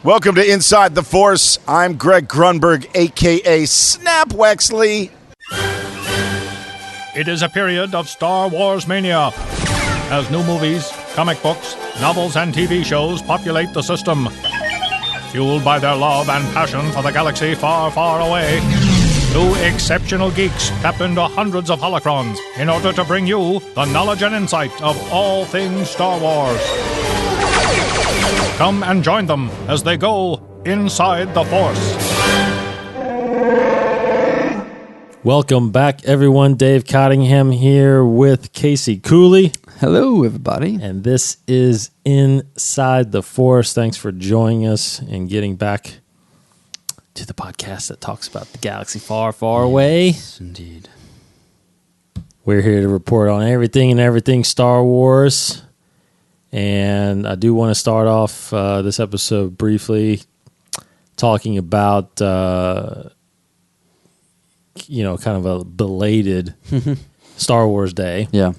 Welcome to Inside the Force. I'm Greg Grunberg, a.k.a. Snap Wexley. It is a period of Star Wars mania, as new movies, comic books, novels, and TV shows populate the system. Fueled by their love and passion for the galaxy far, far away, two exceptional geeks tap into hundreds of holocrons in order to bring you the knowledge and insight of all things Star Wars. Come and join them as they go inside the Force. Welcome back, everyone. Dave Cottingham here with Casey Cooley. Hello, everybody. And this is Inside the Force. Thanks for joining us and getting back to the podcast that talks about the galaxy far, far away. Yes, indeed. We're here to report on everything Star Wars. And I do want to start off this episode briefly talking about, kind of a belated Star Wars Day. Yeah.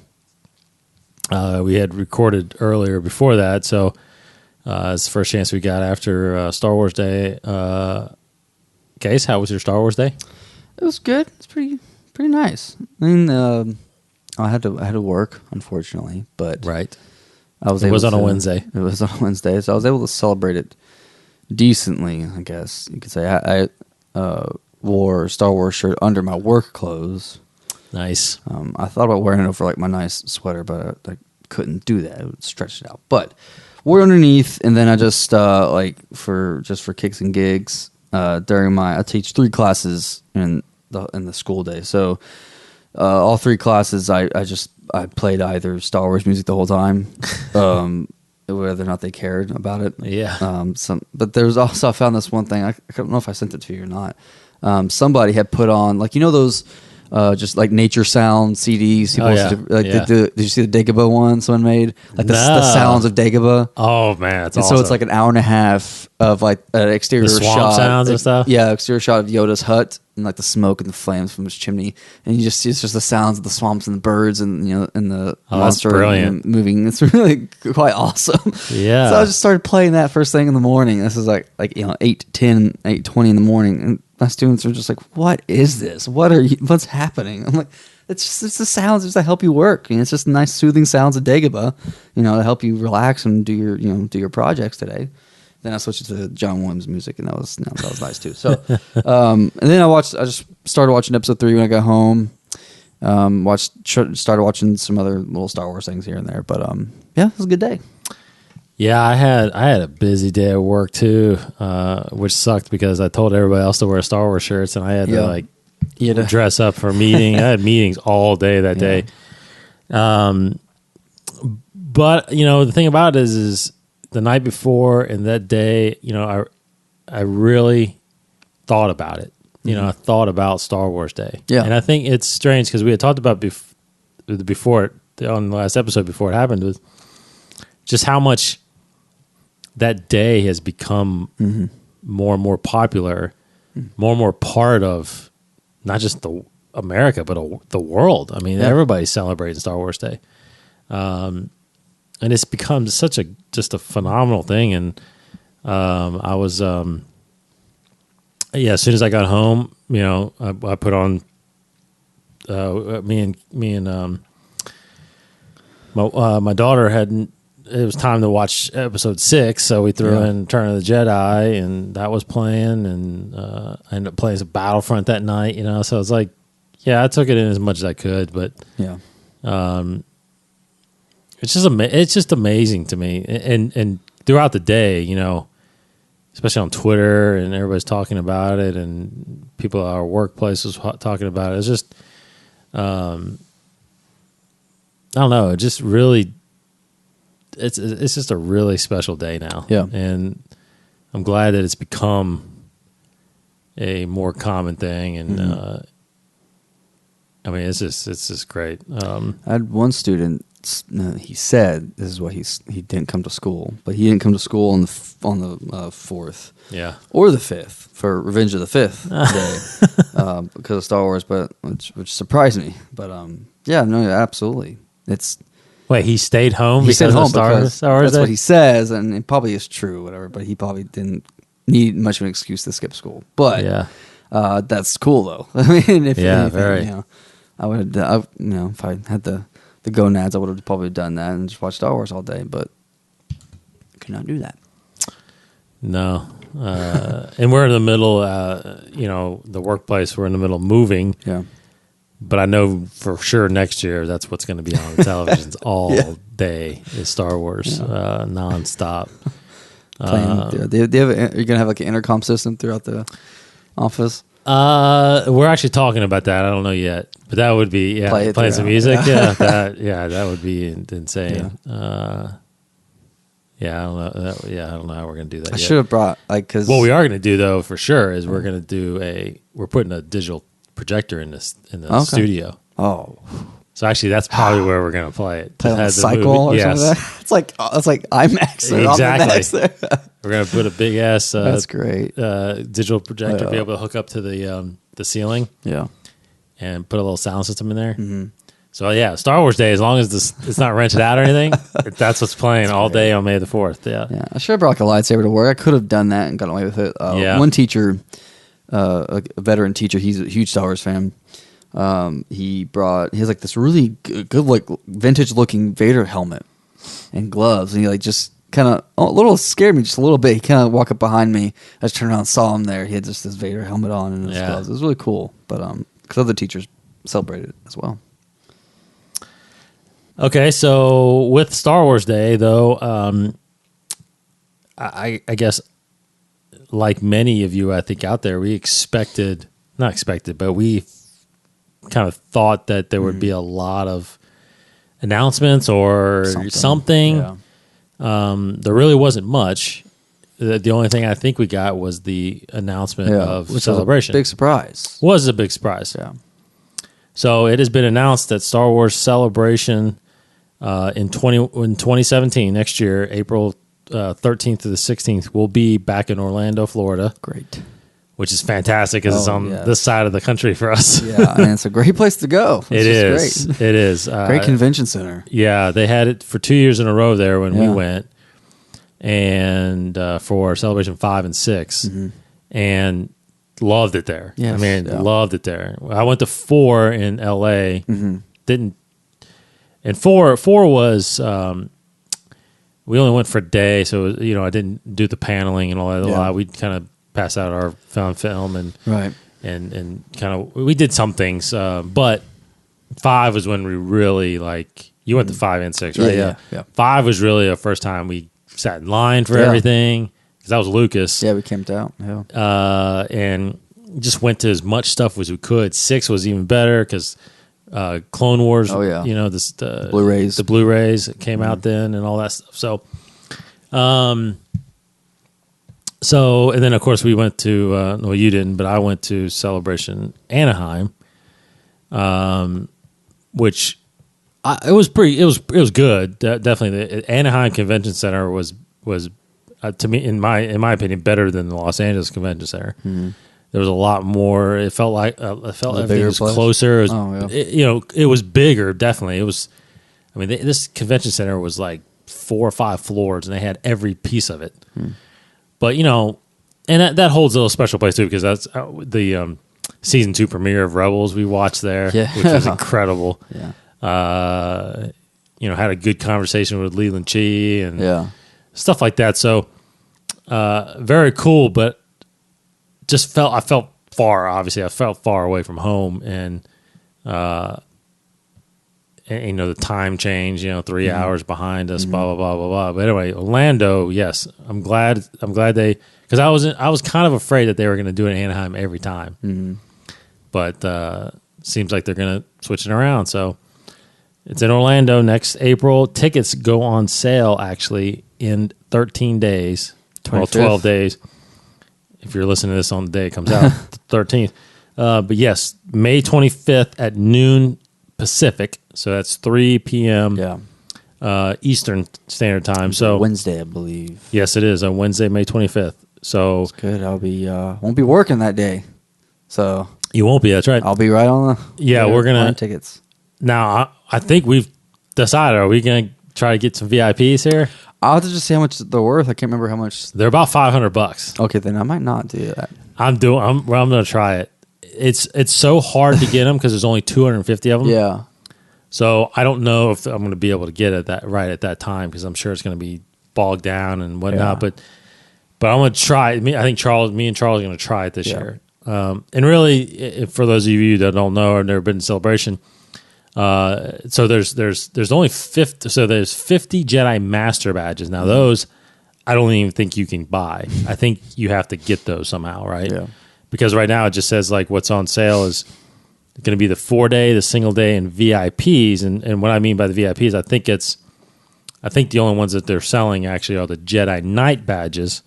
We had recorded earlier before that, so it's the first chance we got after Star Wars Day. Case, how was your Star Wars Day? It was good. It's pretty nice. I mean, I had to work, unfortunately, but right. It was on a Wednesday. It was on a Wednesday, so I was able to celebrate it decently, I guess you could say. I wore a Star Wars shirt under my work clothes. Nice. I thought about wearing it over like my nice sweater, but I couldn't do that. It would stretch it out. But wore it underneath, and then I just for kicks and gigs during I teach 3 classes in the school day. So all 3 classes, I played either Star Wars music the whole time, whether or not they cared about it. Yeah. But there's also, I found this one thing. I don't know if I sent it to you or not. Somebody had put on, like, those just like nature sound CDs. People did you see the Dagobah one someone made? Like the sounds of Dagobah. Oh man, that's awesome. So it's like an hour and a half of like an exterior the swamp shot, sounds and stuff. Yeah, exterior shot of Yoda's hut and like the smoke and the flames from his chimney, and it's just the sounds of the swamps and the birds and and the monster and moving. It's really quite awesome. Yeah. So I just started playing that first thing in the morning. This is like 8:10, 8:20 in the morning, and my students are just like, "What is this? What's happening?" I'm like, it's the sounds just to help you work. It's just nice soothing sounds of Dagobah, to help you relax and do your projects today. Then I switched to John Williams music, and that was nice too. So, and then I just started watching episode 3 when I got home. Started watching some other little Star Wars things here and there, but yeah, it was a good day. Yeah, I had a busy day at work too, which sucked because I told everybody else to wear Star Wars shirts, and I had to dress up for a meeting. I had meetings all day that day. But the thing about it is the night before and that day, I really thought about it. I thought about Star Wars Day. Yeah, and I think it's strange because we had talked about before on the last episode before it happened was just how much that day has become more and more popular, more and more part of not just the America, but the world. I mean, everybody's celebrating Star Wars Day. And it's become just a phenomenal thing. And I was, as soon as I got home, I put on, my daughter hadn't, it was time to watch episode 6, so we threw in Return of the Jedi, and that was playing, and I ended up playing some Battlefront that night, so it's like, I took it in as much as I could, but it's just amazing to me, and throughout the day, especially on Twitter, and everybody's talking about it, and people at our workplace was talking about it. It's just, I don't know, it just really. It's just a really special day now. Yeah. And I'm glad that it's become a more common thing. And I mean, it's just great. I had one student. He said this is what he didn't come to school, but he didn't come to school on the 4th, or the 5th for Revenge of the 5th day because of Star Wars, but which surprised me. But absolutely, it's. Wait, he stayed home He because stayed of home Star because Wars that's what Day? he says, and it probably is true, whatever. But he probably didn't need much of an excuse to skip school. But Yeah. that's cool though. I mean, if Yeah, anything, very. you know, I would, if I had the gonads, I would have probably done that and just watched Star Wars all day. But I could not do that. No. And we're in the middle, the workplace, we're in the middle of moving. Yeah. But I know for sure next year that's what's going to be on the televisions all Yeah. day is Star Wars, nonstop. Are you gonna have like an intercom system throughout the office? We're actually talking about that. I don't know yet, but that would be Play playing it some throughout. music. That would be insane. I don't know. I don't know how we're gonna do that. I yet. should have brought because What we are going to do though, for sure, is we're going to do we're putting a digital projector in the Okay. studio. Oh, So actually, that's probably where we're going to play it. play on Have the the cycle movie- or something like that. It's like IMAX or Exactly. Omnimax there. We're going to put a big ass That's great. digital projector, be Yeah. able to hook up to the ceiling Yeah. and put a little sound system in there. Mm-hmm. So yeah, Star Wars Day. As long as it's not rented out or anything, that's what's playing all day on May the 4th. Yeah. Yeah, I should have brought like a lightsaber to work. I could have done that and gotten away with it. One teacher, a veteran teacher, he's a huge Star Wars fan. He has like this really good like vintage looking Vader helmet and gloves, and he like just kind of a little scared me just a little bit. He kind of walked up behind me. I just turned around and saw him there. He had just this Vader helmet on and his gloves. It was really cool. But because other teachers celebrated it as well. Okay, so with Star Wars Day, though, I guess like many of you, I think out there, we but we kind of thought that there would be a lot of announcements or something. Yeah. There really wasn't much. The only thing I think we got was the announcement of Which Celebration. was a big surprise. Was a big surprise. Yeah. So it has been announced that Star Wars Celebration in 2017, next year, April 13th to the 16th, will be back in Orlando, Florida. Great. Which is fantastic because it's on this side of the country for us. Yeah, and it's a great place to go. It is. Great. It is. Great convention center. Yeah, they had it for 2 years in a row there when we went, and for Celebration 5 and 6, and loved it there. Yes, I mean, yeah. loved it there. I went to 4 in L.A. Didn't, and 4 was. We only went for a day, so I didn't do the paneling and all that. A lot. We kind of pass out our film and and kind of we did some things, but 5 was when we really you went to 5 and 6, right? Yeah. 5 was really the first time we sat in line for everything because that was Lucas. Yeah, we camped out. Yeah, And just went to as much stuff as we could. 6 was even better because Clone Wars. Oh, yeah. The Blu-rays. The Blu-rays came out then and all that stuff. So, and then of course we went to, well, you didn't, but I went to Celebration Anaheim, which it was good. Definitely, the Anaheim Convention Center was to me, in my opinion, better than the Los Angeles Convention Center. There was a lot more. It felt like everything was closer. It was, it was bigger. Definitely, it was. I mean, this convention center was like 4 or 5 floors, and they had every piece of it. But and that holds a little special place too because that's the season 2 premiere of Rebels we watched there, which was incredible. Yeah, had a good conversation with Leland Chi and stuff like that. So very cool, but I felt far. Obviously, I felt far away from home, and the time change. 3 hours behind us. Blah blah blah blah blah. But anyway, Orlando. Yes, I'm glad they because I was kind of afraid that they were going to do it in Anaheim every time. But seems like they're going to switch it around. So it's in Orlando next April. Tickets go on sale actually in 13 days. 12 days. If you're listening to this on the day it comes out, the 13th. But yes, May 25th at noon Pacific. So that's 3 p.m. Eastern Standard Time. So Wednesday, I believe. Yes, it is on Wednesday, May 25th. So that's good. I'll be won't be working that day. So you won't be. That's right. I'll be right on the we're gonna tickets. Now I think decide, are we going to try to get some VIPs here? I'll have to just see how much they're worth. I can't remember how much. They're about $500. Okay, then I might not do that. I'm going to try it. It's so hard to get them because there's only 250 of them. Yeah. So I don't know if I'm going to be able to get it at that time because I'm sure it's going to be bogged down and whatnot. Yeah. But I'm going to try it. I think me and Charles are going to try it this year. And really, for those of you that don't know or have never been to Celebration, so there's only 50. So there's 50 Jedi Master badges. Now those I don't even think you can buy. I think you have to get those somehow, right? Yeah. Because right now it just says like what's on sale is going to be the 4-day, the single day, and VIPs. And what I mean by the VIPs, I think the only ones that they're selling actually are the Jedi Knight badges,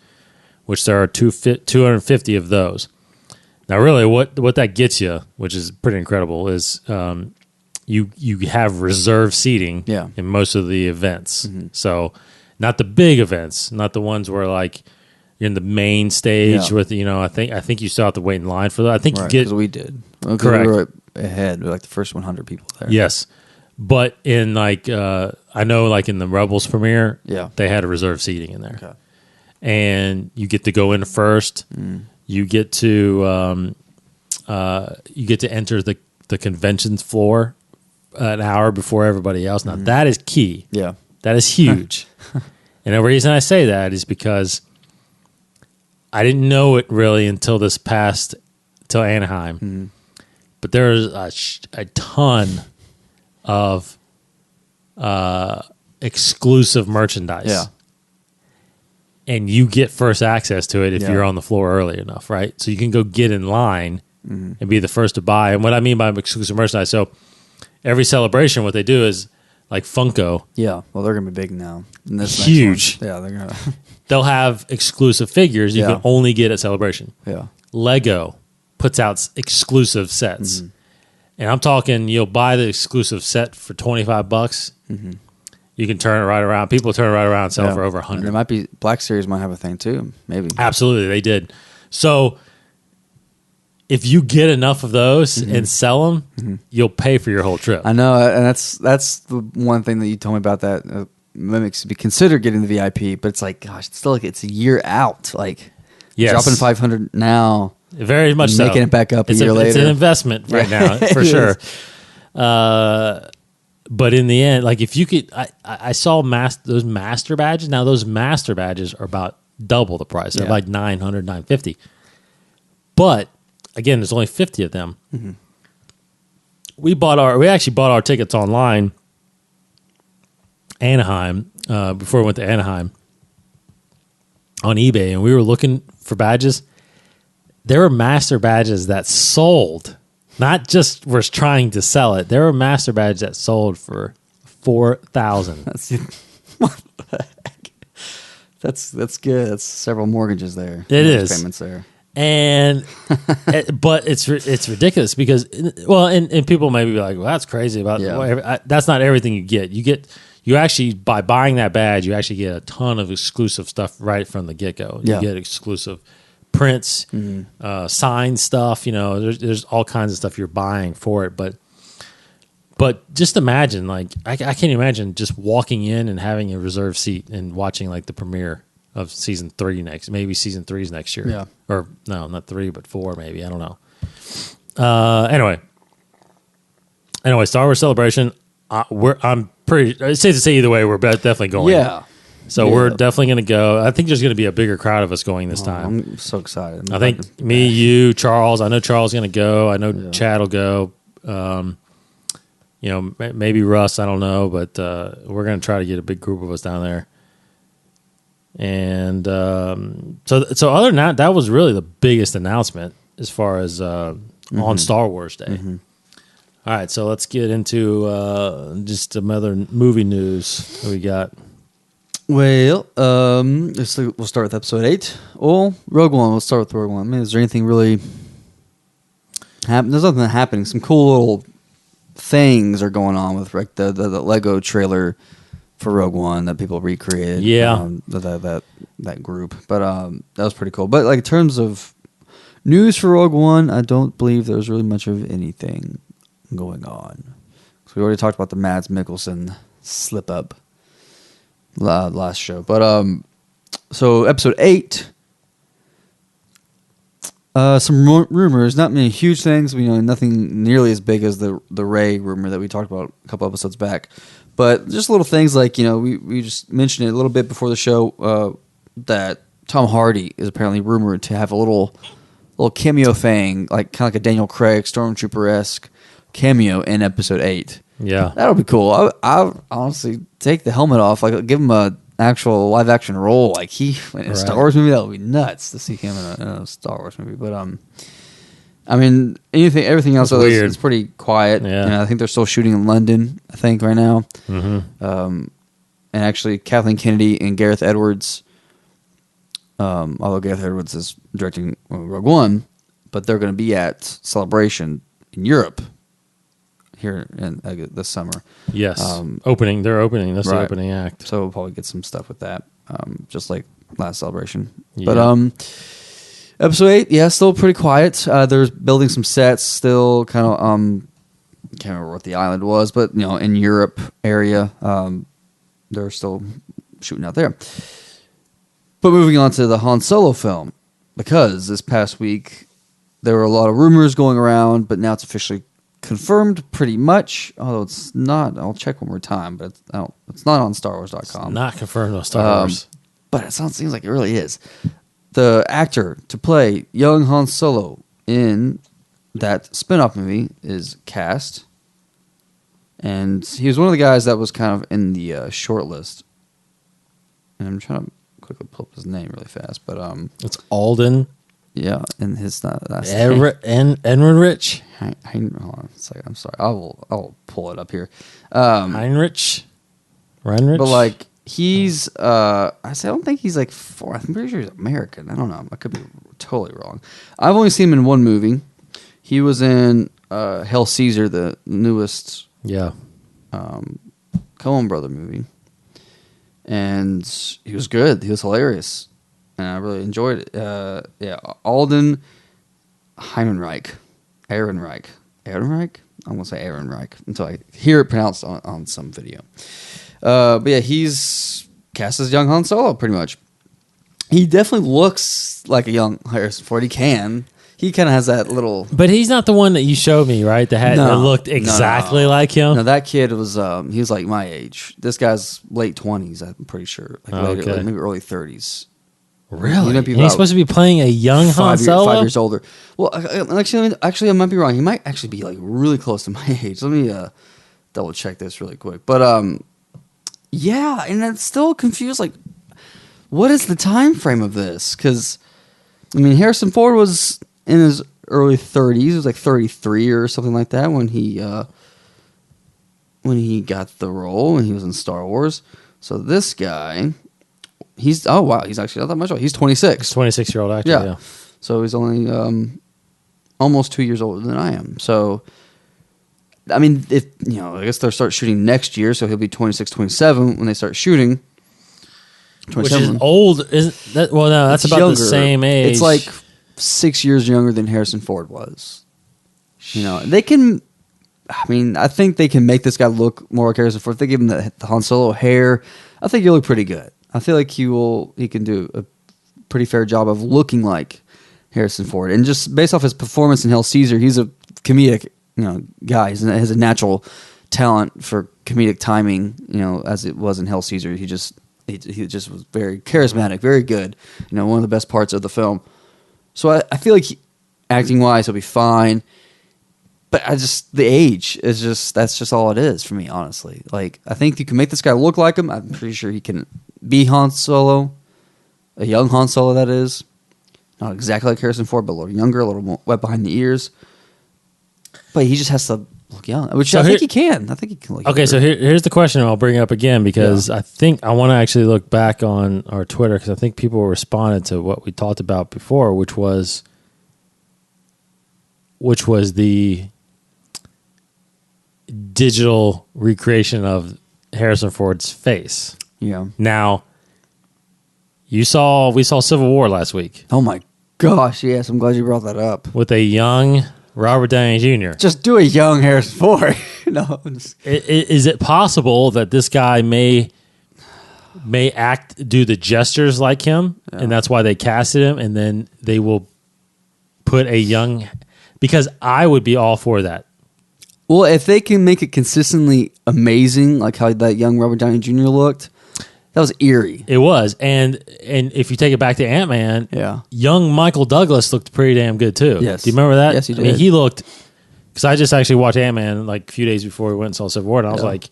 which there are 250 of those. Now, really, what that gets you, which is pretty incredible, is you have reserved seating in most of the events. Mm-hmm. So not the big events, not the ones where like you're in the main stage with I think you still have to wait in line for that. I think you get because we did. Correct. We were ahead. We were like the first 100 people there. Yes, but in like I know like in the Rebels premiere, they had a reserved seating in there, and you get to go in first. You get to enter the conventions floor an hour before everybody else. Now that is key. Yeah, that is huge. And the reason I say that is because I didn't know it really until Anaheim. Mm-hmm. But there's a ton of exclusive merchandise. Yeah. And you get first access to it if you're on the floor early enough, right? So you can go get in line and be the first to buy. And what I mean by exclusive merchandise, so every celebration, what they do is like Funko. Yeah, well, they're going to be big now. Huge. Yeah, they're going to. They'll have exclusive figures you can only get at Celebration. Yeah. Lego puts out exclusive sets. Mm-hmm. And I'm talking, you'll buy the exclusive set for $25. Mm-hmm. You can turn it right around. People turn it right around and sell for over 100. And there might be Black Series might have a thing too, maybe. Absolutely, they did. So if you get enough of those and sell them, you'll pay for your whole trip. I know, and that's the one thing that you told me about that makes to be considered getting the VIP. But it's like, gosh, it's still like it's a year out. Like dropping $500 now, very much so. Making it back up a year later. It's an investment right now for sure. But in the end, like if you could, I saw those master badges. Now those master badges are about double the price. They're like $900, $950. But again, there's only 50 of them. Mm-hmm. We actually bought our tickets online. Anaheim, before we went to Anaheim, on eBay, and we were looking for badges. There were master badges that sold. Not just was trying to sell it. There were master badges that sold for $4,000. What the heck? That's good. That's several mortgages there. It is payments there, and but it's ridiculous because and people may be like, well, that's crazy about that's not everything you get. You actually by buying that badge, you actually get a ton of exclusive stuff right from the get go. You get exclusive prints, signed stuff. There's all kinds of stuff you're buying for it. But just imagine, like, I can't imagine just walking in and having a reserved seat and watching like the premiere of season 3 maybe season 3's next year. Yeah, or no, not 3, but 4 maybe. I don't know. Anyway, Star Wars Celebration. I'm pretty. It's safe to say either way, we're definitely going. Yeah. So we're definitely going to go. I think there's going to be a bigger crowd of us going this time. I'm so excited. I think me, you, Charles. I know Charles is going to go. I know Chad will go. Maybe Russ. I don't know, but we're going to try to get a big group of us down there. And so other than that was really the biggest announcement as far as on Star Wars Day. Mm-hmm. All right, so let's get into just some other movie news that we got. Well, we'll start with episode 8. Well, Rogue One. We'll start with Rogue One. I mean, is there anything really happening? There's nothing happening. Some cool little things are going on with like the Lego trailer for Rogue One that people recreated. Yeah, that group. But that was pretty cool. But like in terms of news for Rogue One, I don't believe there's really much of anything going on. So we already talked about the Mads Mikkelsen slip up last show. But so episode 8. Some rumors, not many huge things. We know nothing nearly as big as the Rey rumor that we talked about a couple episodes back. But just little things like, we just mentioned it a little bit before the show that Tom Hardy is apparently rumored to have a little cameo thing, like kind of like a Daniel Craig Stormtrooper-esque cameo in episode 8. Yeah, that'll be cool. I honestly take the helmet off, like give him a actual live action role, like he in a Star Wars movie. That would be nuts to see him in a Star Wars movie. But I mean, everything else is pretty quiet. Yeah, and I think they're still shooting in London, I think, right now. Mm-hmm. And actually, Kathleen Kennedy and Gareth Edwards, although Gareth Edwards is directing Rogue One, but they're going to be at Celebration in Europe here in this summer. Yes, opening. They're opening. That's the opening act. So we'll probably get some stuff with that, just like last Celebration. Yeah. But episode 8, yeah, still pretty quiet. They're building some sets still. Kind of can't remember what the island was, but in Europe area, they're still shooting out there. But moving on to the Han Solo film, because this past week there were a lot of rumors going around, but now it's officially confirmed pretty much, although it's not. I'll check one more time, but it's not on StarWars.com. It's not confirmed on Star Wars. But it seems like it really is. The actor to play young Han Solo in that spin-off movie is cast. And he was one of the guys that was kind of in the short list. And I'm trying to quickly pull up his name really fast. But it's Alden. Yeah, and his last Enrich. Hold on a second. I'm sorry. I'll pull it up here. Reinrich. But like he's I don't think he's like I'm pretty sure he's American. I don't know. I could be totally wrong. I've only seen him in one movie. He was in Hail Caesar, the newest Coen brother movie. And he was good. He was hilarious. And I really enjoyed it. Alden Ehrenreich. Ehrenreich. I'm going to say Ehrenreich until I hear it pronounced on some video. But yeah, he's cast as young Han Solo, pretty much. He definitely looks like a young Harrison Ford. He kind of has that little... But he's not the one that you showed me, right? That looked exactly like him? No, that kid was... he was like my age. This guy's late 20s, I'm pretty sure. Like maybe early 30s. Really? He's supposed to be playing a young Han Solo? 5 years older. Well, actually, I might be wrong. He might actually be like really close to my age. Let me double check this really quick. But yeah, and I'm still confused. Like, what is the time frame of this? Because I mean, Harrison Ford was in his early 30s. He was like 33 or something like that when he got the role when he was in Star Wars. So this guy. He's actually not that much older. He's 26. 26-year-old actor. Yeah. So he's only almost 2 years older than I am. So I mean, if I guess they'll start shooting next year, so he'll be 26, 27 when they start shooting. Which is old, isn't that? Well, no, that's about the same age. It's like 6 years younger than Harrison Ford was. They can. I mean, I think they can make this guy look more like Harrison Ford. If they give him the Han Solo hair, I think he'll look pretty good. I feel like he can do a pretty fair job of looking like Harrison Ford. And just based off his performance in Hail Caesar, he's a comedic guy. He has a natural talent for comedic timing, as it was in Hail Caesar. He just was very charismatic, very good. One of the best parts of the film. So I feel like acting-wise, he'll be fine. But the age is that's just all it is for me, honestly. Like, I think you can make this guy look like him. I'm pretty sure he can be Han Solo, a young Han Solo, that is. Not exactly like Harrison Ford, but a little younger, a little more wet behind the ears. But he just has to look young, which I think he can. I think he can look younger. Okay, so here's the question I'll bring up again, because I think I want to actually look back on our Twitter, because I think people responded to what we talked about before, which was the digital recreation of Harrison Ford's face. Yeah. Now, we saw Civil War last week. Oh my gosh, yes, I'm glad you brought that up. With a young Robert Downey Jr. Just do a young Harrison Ford. No, Is it possible that this guy may do the gestures like him, and that's why they casted him, and then they will put a young, because I would be all for that. Well, if they can make it consistently amazing, like how that young Robert Downey Jr. looked, that was eerie. It was, and if you take it back to Ant-Man, young Michael Douglas looked pretty damn good too. Yes. Do you remember that? Yes, he did. I mean, he looked, because I just actually watched Ant-Man like a few days before we went and saw Civil War, and I was like,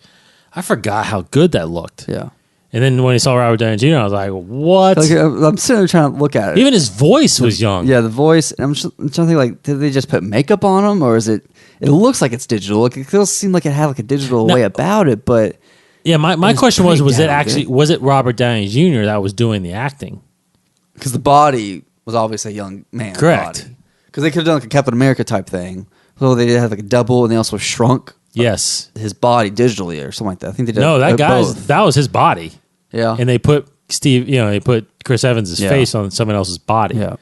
I forgot how good that looked. Yeah. And then when he saw Robert Downey Jr., I was like, what? Like, I'm sitting there trying to look at it. Even his voice was young. Yeah, the voice. And I'm trying to think, like, did they just put makeup on him, or is it? It looks like it's digital. Like, it does seem like it had like a digital way about it, but yeah. My question was it Robert Downey Jr. that was doing the acting? Because the body was obviously a young man. Correct. Because they could have done like a Captain America type thing. So they had like a double, and they also shrunk. Yes. His body digitally or something like that. I think they did. No, that both. that was his body. Yeah. And they put they put Chris Evans' face on someone else's body. Yeah.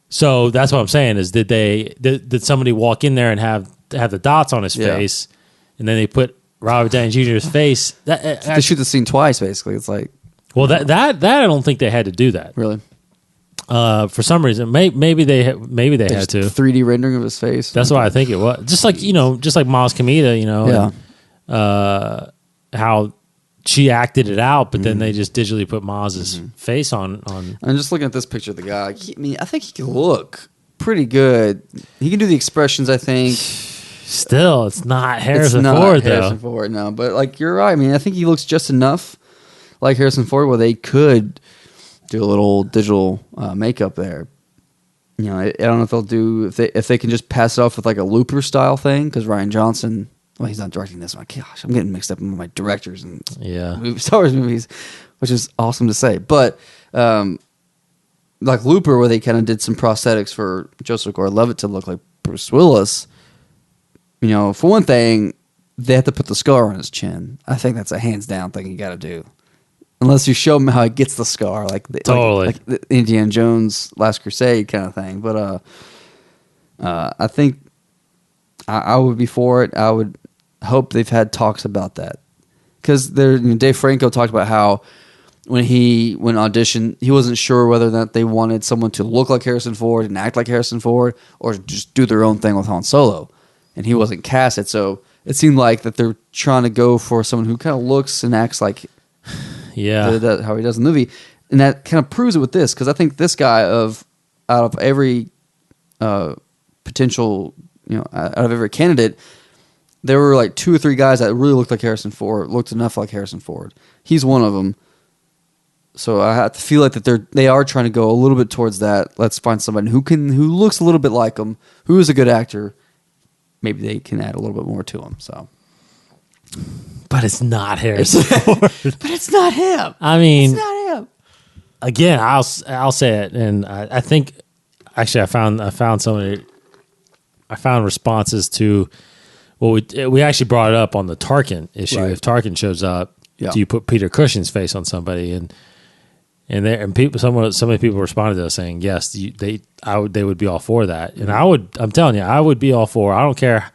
So that's what I'm saying is did somebody walk in there and have the dots on his face, and then they put Robert Downey Jr.'s face? They shoot the scene twice, basically. It's like, well, that I don't think they had to do that. Really? For some reason, maybe they had to 3D rendering of his face. That's what I think it was. Just like Maz Kamita, how she acted it out, but then they just digitally put Maz's face on. I'm just looking at this picture of the guy. I think he can look pretty good. He can do the expressions, I think. Still, it's not Harrison Ford, though. Harrison Ford, no. But like, you're right. I mean, I think he looks just enough like Harrison Ford where they could do a little digital makeup there. You know, I don't know if they'll do if they can just pass it off with like a Looper style thing, because Rian Johnson. Well, he's not directing this one. Gosh, I'm getting mixed up in my directors and Star Wars movies, which is awesome to say. But like Looper, where they kind of did some prosthetics for Joseph Gordon-Levitt to look like Bruce Willis. You know, for one thing, they have to put the scar on his chin. I think that's a hands down thing you got to do, unless you show him how he gets the scar, like the Indiana Jones Last Crusade kind of thing. But I think I would be for it. I would hope they've had talks about that, because Dave Franco talked about how when he went audition, he wasn't sure whether or not they wanted someone to look like Harrison Ford and act like Harrison Ford, or just do their own thing with Han Solo, and he wasn't casted. So it seemed like that they're trying to go for someone who kind of looks and acts like how he does in the movie, and that kind of proves it with this, because I think this guy out of every potential, out of every candidate, there were like 2 or 3 guys that really looked like Harrison Ford, looked enough like Harrison Ford. He's one of them. So I have to feel like that they are trying to go a little bit towards that. Let's find somebody who looks a little bit like him, who is a good actor. Maybe they can add a little bit more to him. So, but it's not Harrison Ford. But it's not him. I mean, it's not him. Again, I'll say it, and I think actually I found responses to. Well, we actually brought it up on the Tarkin issue. Right. If Tarkin shows up, do you put Peter Cushing's face on somebody? And people, some of the people responded to us saying yes, they would be all for that. And I'm telling you, I would be all for. I don't care.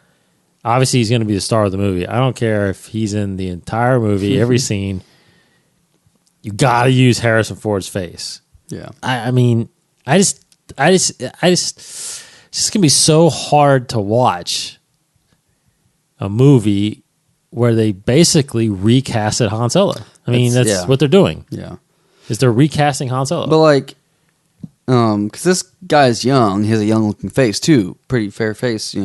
Obviously, he's going to be the star of the movie. I don't care if he's in the entire movie, every scene. You got to use Harrison Ford's face. Yeah, I mean, it's just gonna be so hard to watch a movie where they basically recasted Han Solo. I mean, that's what they're doing. Yeah, is they're recasting Han Solo. But like, because this guy is young, he has a young looking face too, pretty fair face.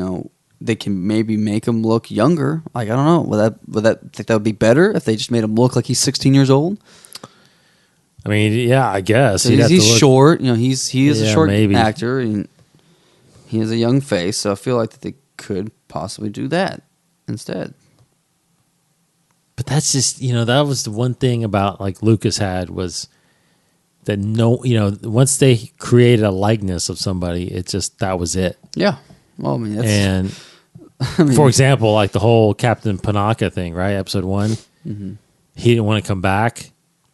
They can maybe make him look younger. Like, I don't know, would that think that would be better if they just made him look like he's 16 years old? I mean, yeah, I guess he's short. He is a short actor, and he has a young face. So I feel like that they could possibly do that instead. But that's just that was the one thing about like Lucas had was that once they created a likeness of somebody, it just that was it. Yeah. Well, I mean, that's, for example, like the whole Captain Panaka thing, right? Episode 1, he didn't want to come back.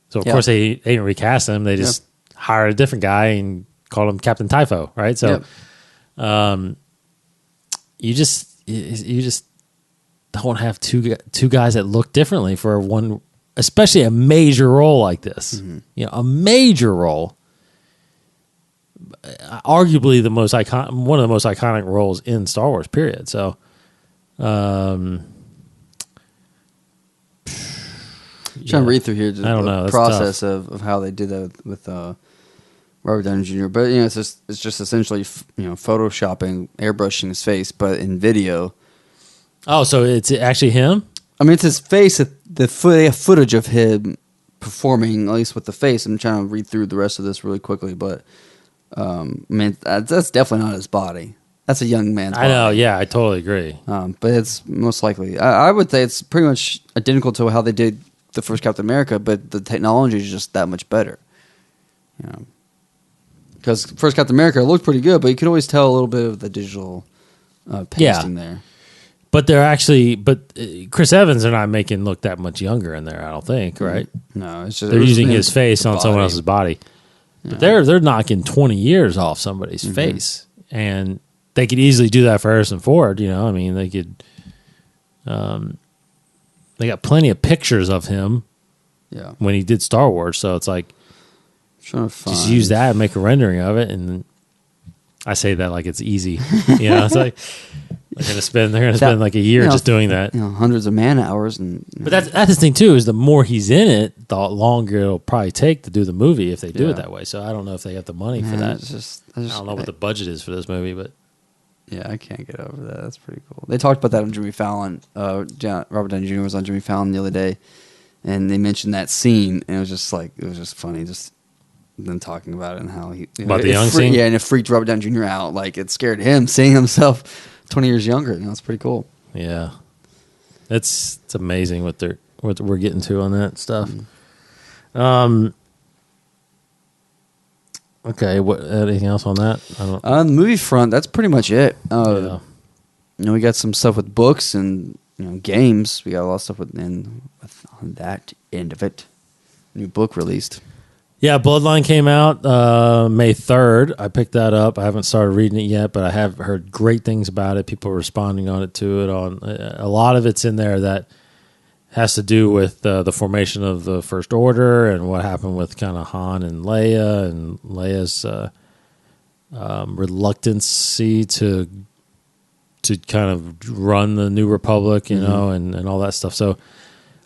So, of course, they didn't recast him. They just hired a different guy and called him Captain Typho, right? So, you just don't have two guys that look differently for one, especially a major role like this. Mm-hmm. You know, a major role, arguably one of the most iconic roles in Star Wars. Period. So, trying to read through here. Just I don't know the process of how they did that with Robert Downey Jr. But it's just essentially photoshopping, airbrushing his face, but in video. Oh, so it's actually him? I mean, it's his face. They have footage of him performing, at least with the face. I'm trying to read through the rest of this really quickly, but I mean, that's definitely not his body. That's a young man's body. I know, yeah, I totally agree. But it's most likely, I would say it's pretty much identical to how they did the first Captain America, but the technology is just that much better. Because first Captain America looked pretty good, but you could always tell a little bit of the digital pasting there. But Chris Evans they're not making look that much younger in there, I don't think, right? No, it's just they're using his face on someone else's body. Yeah. But they're knocking 20 years off somebody's face, and they could easily do that for Harrison Ford. I mean, they could. They got plenty of pictures of him. Yeah. When he did Star Wars, so it's like just use that and make a rendering of it, and I say that like it's easy. It's like. They're gonna spend like a year just doing that. Hundreds of man hours, but that's the thing too. Is the more he's in it, the longer it'll probably take to do the movie if they do it that way. So I don't know if they got the money for that. I don't know what the budget is for this movie, but yeah, I can't get over that. That's pretty cool. They talked about that on Jimmy Fallon. Robert Downey Jr. was on Jimmy Fallon the other day, and they mentioned that scene, and it was just funny, just them talking about it and how he about the young scene. Yeah, and it freaked Robert Downey Jr. out. Like it scared him seeing himself 20 years younger. It's pretty cool. Yeah, it's amazing what we're getting to on that stuff. Okay, what anything else on that? On the movie front, that's pretty much it. We got some stuff with books and games. We got a lot of stuff on that end of it. New book released. Yeah, Bloodline came out May 3rd. I picked that up. I haven't started reading it yet, but I have heard great things about it. People are responding to it. A lot of it's in there that has to do with the formation of the First Order and what happened with kind of Han and Leia's reluctancy to kind of run the New Republic, and all that stuff. So.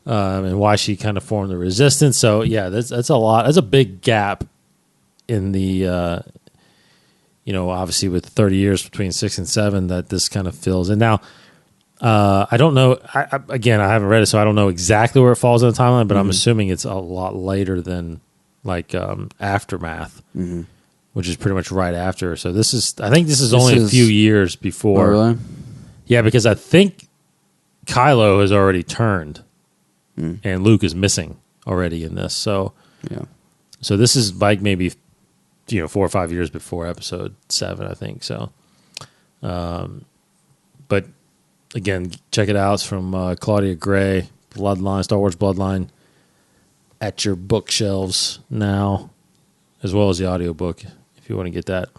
And why she kind of formed the resistance. So yeah, that's a lot. That's a big gap in the, obviously with 30 years between 6 and 7 that this kind of fills. And now, I don't know. I haven't read it, so I don't know exactly where it falls in the timeline. But I'm assuming it's a lot later than like Aftermath, which is pretty much right after. So I think this is only a few years before. Oh, really? Yeah, because I think Kylo has already turned. And Luke is missing already in this, so this is like maybe 4 or 5 years before Episode 7, I think. So, but again, check it out. It's from Claudia Gray, Bloodline, Star Wars Bloodline, at your bookshelves now, as well as the audiobook if you want to get that.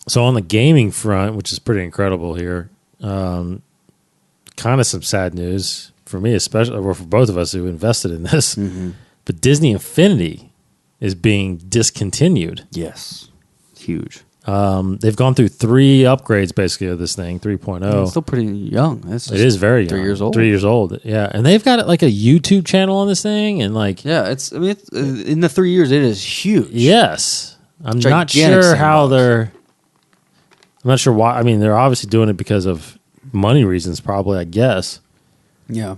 So on the gaming front, which is pretty incredible here. Kind of some sad news for me, especially, or for both of us who invested in this. But Disney Infinity is being discontinued. Yes, huge. They've gone through 3 upgrades basically of this thing, 3.0. It's still pretty young. It is very young. 3 years old. 3 years old. Yeah, and they've got like a YouTube channel on this thing, and like it's in the 3 years it is huge. Yes, I'm not sure how they're. I'm not sure why. I mean, they're obviously doing it because of money reasons, probably, I guess. Yeah.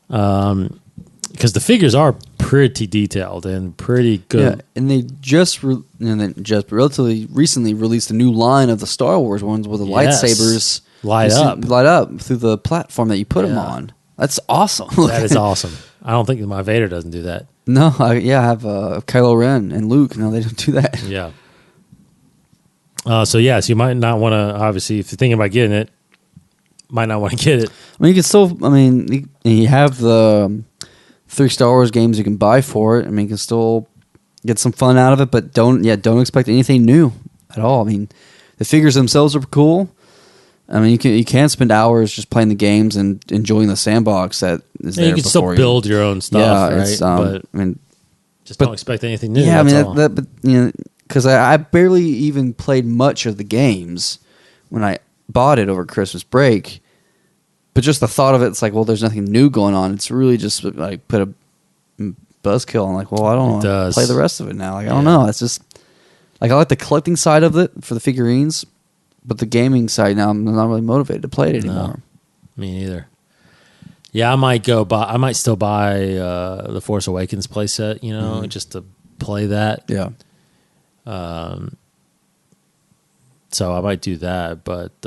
Because the figures are pretty detailed and pretty good. Yeah, and they just relatively recently released a new line of the Star Wars ones where the lightsabers light up through the platform that you put them on. That's awesome. That is awesome. I don't think my Vader doesn't do that. No, I have Kylo Ren and Luke. No, they don't do that. Yeah. So yes, you might not want to. Obviously, if you're thinking about getting it, might not want to get it. I mean, you can still. I mean, you have the 3 Star Wars games you can buy for it. I mean, you can still get some fun out of it, but don't expect anything new at all. I mean, The figures themselves are cool. I mean, you can spend hours just playing the games and enjoying the sandbox that is there. You can still build your own stuff, right? But I mean, don't expect anything new. Yeah, that's all. but because I barely even played much of the games when I bought it over Christmas break. But just the thought of it's like, well, there's nothing new going on. It's really just like put a buzzkill on. Like, well, I don't want to play the rest of it now. Like, I don't know. It's just like I like the collecting side of it for the figurines. But the gaming side now, I'm not really motivated to play it anymore. No, me neither. Yeah, I might still buy the Force Awakens playset, just to play that. Yeah. So I might do that, but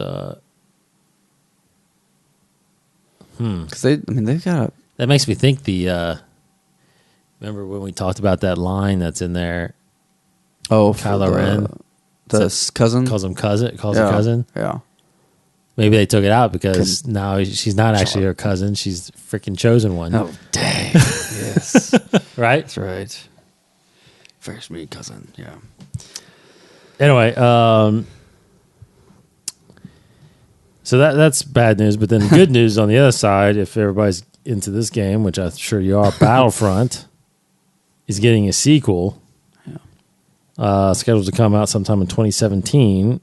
because they've got that makes me think remember when we talked about that line that's in there? Oh, Kylo Ren. The cousin? Calls him cousin. Yeah. Maybe they took it out because now she's not actually her cousin. She's freaking chosen one. Oh, dang. Yes. Right? That's right. First meet cousin. Yeah. Anyway, so that's bad news. But then good news on the other side, if everybody's into this game, which I'm sure you are, Battlefront is getting a sequel. Scheduled to come out sometime in 2017.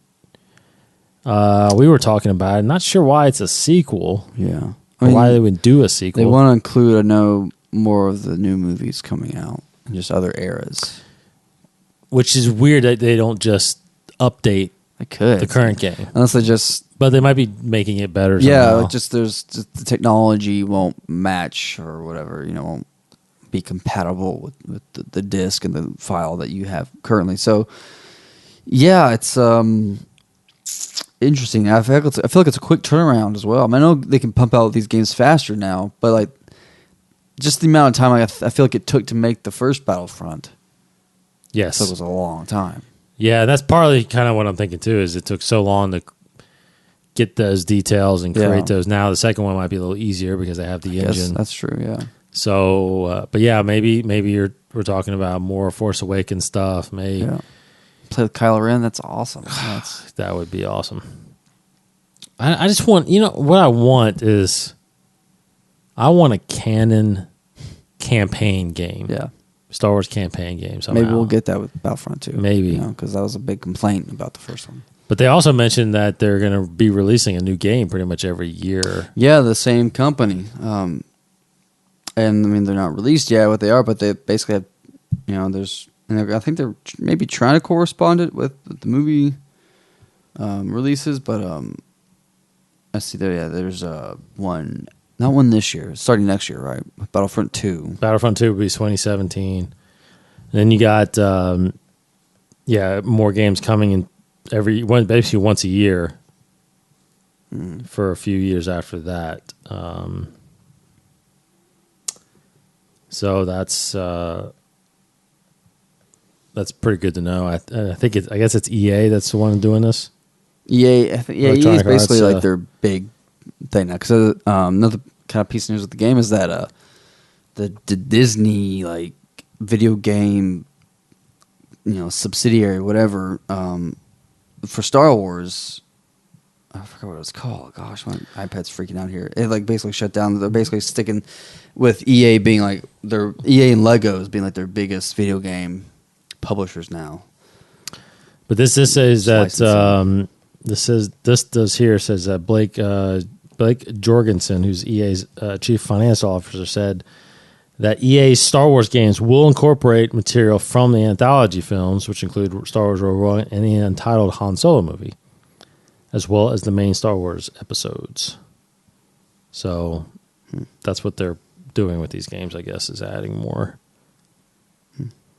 We were talking about it. Not sure why it's a sequel. Yeah. Why they would do a sequel. They want to include, I know, more of the new movies coming out. And just other eras. Which is weird that they don't just update the current game. Unless they just... But they might be making it better somehow. Yeah, just the technology won't match or whatever, won't be compatible with the disc and the file that you have currently. So, yeah, it's interesting. I feel like it's a quick turnaround as well. I know they can pump out these games faster now, but like just the amount of time I feel like it took to make the first Battlefront. Yes, it was a long time. Yeah, that's partly kind of what I'm thinking too. Is it took so long to get those details and create those. Now the second one might be a little easier because they have the engine. That's true. Yeah. So, but yeah, maybe we're talking about more Force Awakens stuff. Maybe play with Kylo Ren. That's awesome. That would be awesome. I just want, what I want is, I want a canon campaign game. Yeah. Star Wars campaign game. Somehow. Maybe we'll get that with Battlefront 2. Maybe. Because that was a big complaint about the first one. But they also mentioned that they're going to be releasing a new game pretty much every year. Yeah, the same company. And I mean, they're not released yet what they are, but they basically have, I think they're maybe trying to correspond it with the movie releases, but I see there's one, not one this year, starting next year, right? Battlefront 2. Battlefront 2 will be 2017. And then you got, more games coming in basically once a year for a few years after that. So that's pretty good to know. I guess it's EA that's the one doing this. EA is basically like their big thing now. Because another kind of piece of news with the game is that the Disney like video game, subsidiary, whatever, for Star Wars. I forgot what it was called. Gosh, my iPad's freaking out here. It like basically shut down. They're basically sticking with EA being like EA and Legos being like their biggest video game publishers now. But this says that this does here says that Blake Jorgensen, who's EA's chief financial officer, said that EA's Star Wars games will incorporate material from the anthology films, which include Star Wars Rogue One and the untitled Han Solo movie, as well as the main Star Wars episodes. So that's what they're doing with these games, I guess, is adding more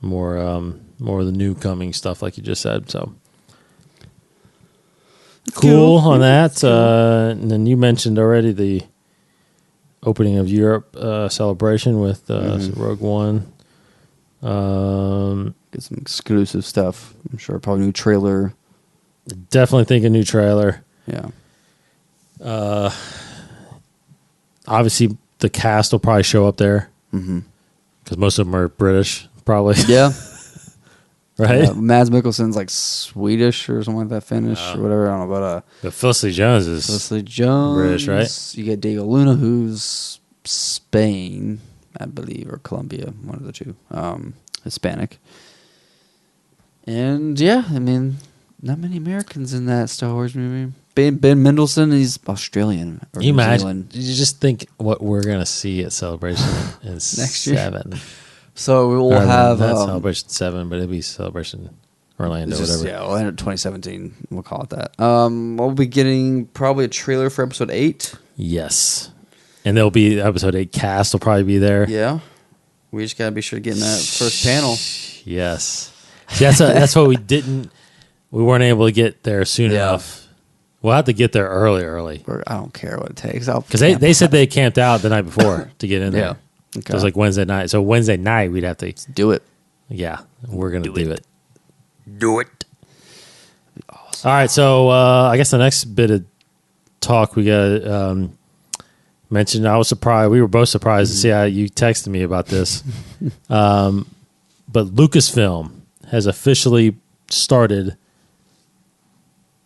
of the new coming stuff, like you just said. So cool on that. Cool. And then you mentioned already the opening of Europe celebration with Rogue One. Get some exclusive stuff. I'm sure probably new trailer. Definitely think a new trailer. Yeah. Obviously, the cast will probably show up there because most of them are British, probably. Yeah. right? Mads Mikkelsen's like Swedish or something like that, Finnish or whatever. I don't know, but But Felicity Jones is British, right? You get Diego Luna, who's Spain, I believe, or Colombia, one of the two, Hispanic. And yeah, I mean, not many Americans in that Star Wars movie. Ben Mendelsohn, he's Australian. Or You New imagine? Zealand. You just think what we're gonna see at Celebration in Next year. 7. So we will Or have not Celebration 7, but it'll be Celebration Orlando, whatever. Yeah, Orlando 2017. We'll call it that. We'll be getting probably a trailer for episode 8. Yes, and there'll be episode 8 cast will probably be there. Yeah, we just gotta be sure to get in that first panel. Yes, see, that's what we weren't able to get there soon enough. We'll have to get there early. I don't care what it takes. Because they said they camped out the night before to get in there. Yeah. Okay. It was like Wednesday night. So Wednesday night we'd have to do it. Yeah, we're gonna do it. Do it. Awesome. All right, so I guess the next bit of talk we got mentioned. I was surprised. We were both surprised to see how you texted me about this. But Lucasfilm has officially started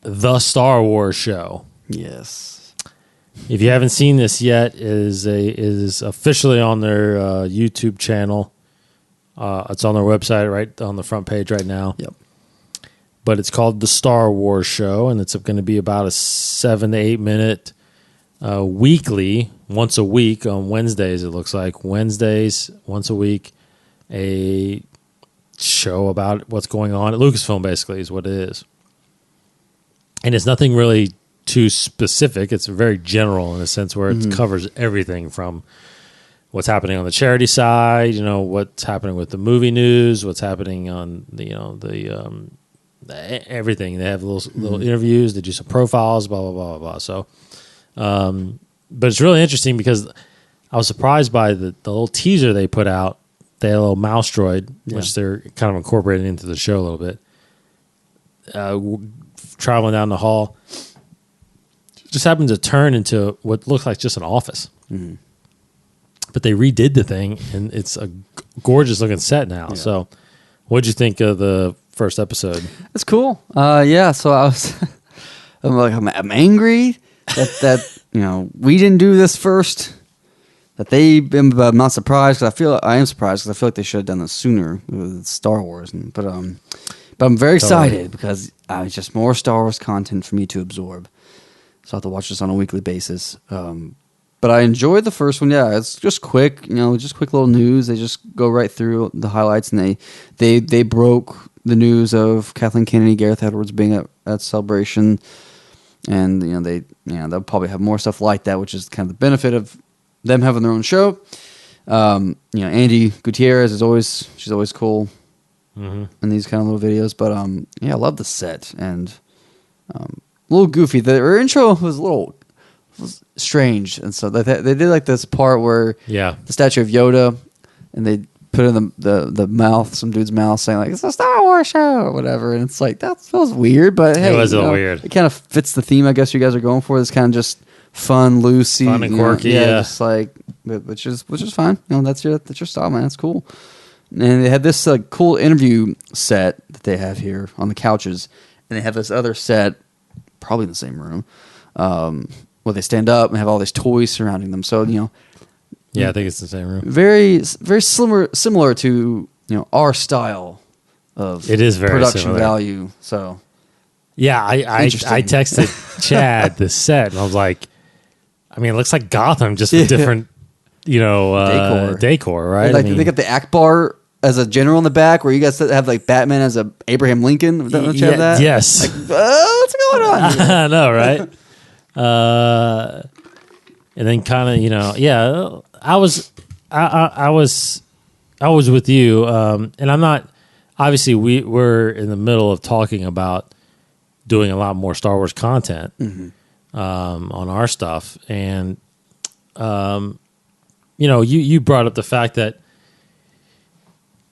the Star Wars show. Yes. If you haven't seen this yet, it is officially on their YouTube channel. It's on their website, right on the front page right now. Yep. But it's called the Star Wars Show, and it's going to be about a 7 to 8 minute weekly, once a week on Wednesdays. It looks like Wednesdays, once a week, a show about what's going on at Lucasfilm. Basically, is what it is. And it's nothing really too specific. It's very general in a sense where it covers everything from what's happening on the charity side, what's happening with the movie news, what's happening on the everything. They have little interviews. They do some profiles, blah blah blah blah blah. So, but it's really interesting because I was surprised by the little teaser they put out. They had a little mouse droid, which they're kind of incorporating into the show a little bit. Traveling down the hall, just happened to turn into what looks like just an office. Mm-hmm. But they redid the thing, and it's a gorgeous looking set now. Yeah. So, what'd you think of the first episode? It's cool. Yeah. So I'm angry that we didn't do this first. I'm not surprised. I am surprised because I feel like they should have done this sooner with Star Wars. But I'm very excited because it's just more Star Wars content for me to absorb. So I have to watch this on a weekly basis. But I enjoyed the first one. Yeah, it's just quick, just quick little news. They just go right through the highlights, and they broke the news of Kathleen Kennedy, Gareth Edwards being at Celebration, and they'll probably have more stuff like that, which is kind of the benefit of them having their own show. Andy Gutierrez she's always cool. Mm-hmm. In these kind of little videos, but I love the set and a little goofy. Their intro was was strange, and so they did like this part where the statue of Yoda, and they put in the mouth, some dude's mouth, saying like it's a Star Wars show or whatever, and it's like that feels weird, but hey, it was a little weird. It kind of fits the theme, I guess you guys are going for. It's kind of just fun, loosey, fun and quirky, just like which is fine. That's your style, man. It's cool. And they had this cool interview set that they have here on the couches, and they have this other set, probably in the same room, where they stand up and have all these toys surrounding them. So I think it's the same room. Very very similar to our style of it is very production similar. Value. So I texted Chad the set, and I was like, I mean, it looks like Gotham, just with different. Decor, right? Like they got the Akbar as a general in the back, where you guys have like Batman as a Abraham Lincoln. Don't you have that? Yes. Like, what's going on here? I know, right? And then kind of, I was with you, and I'm not. Obviously, we're in the middle of talking about doing a lot more Star Wars content on our stuff, and you brought up the fact that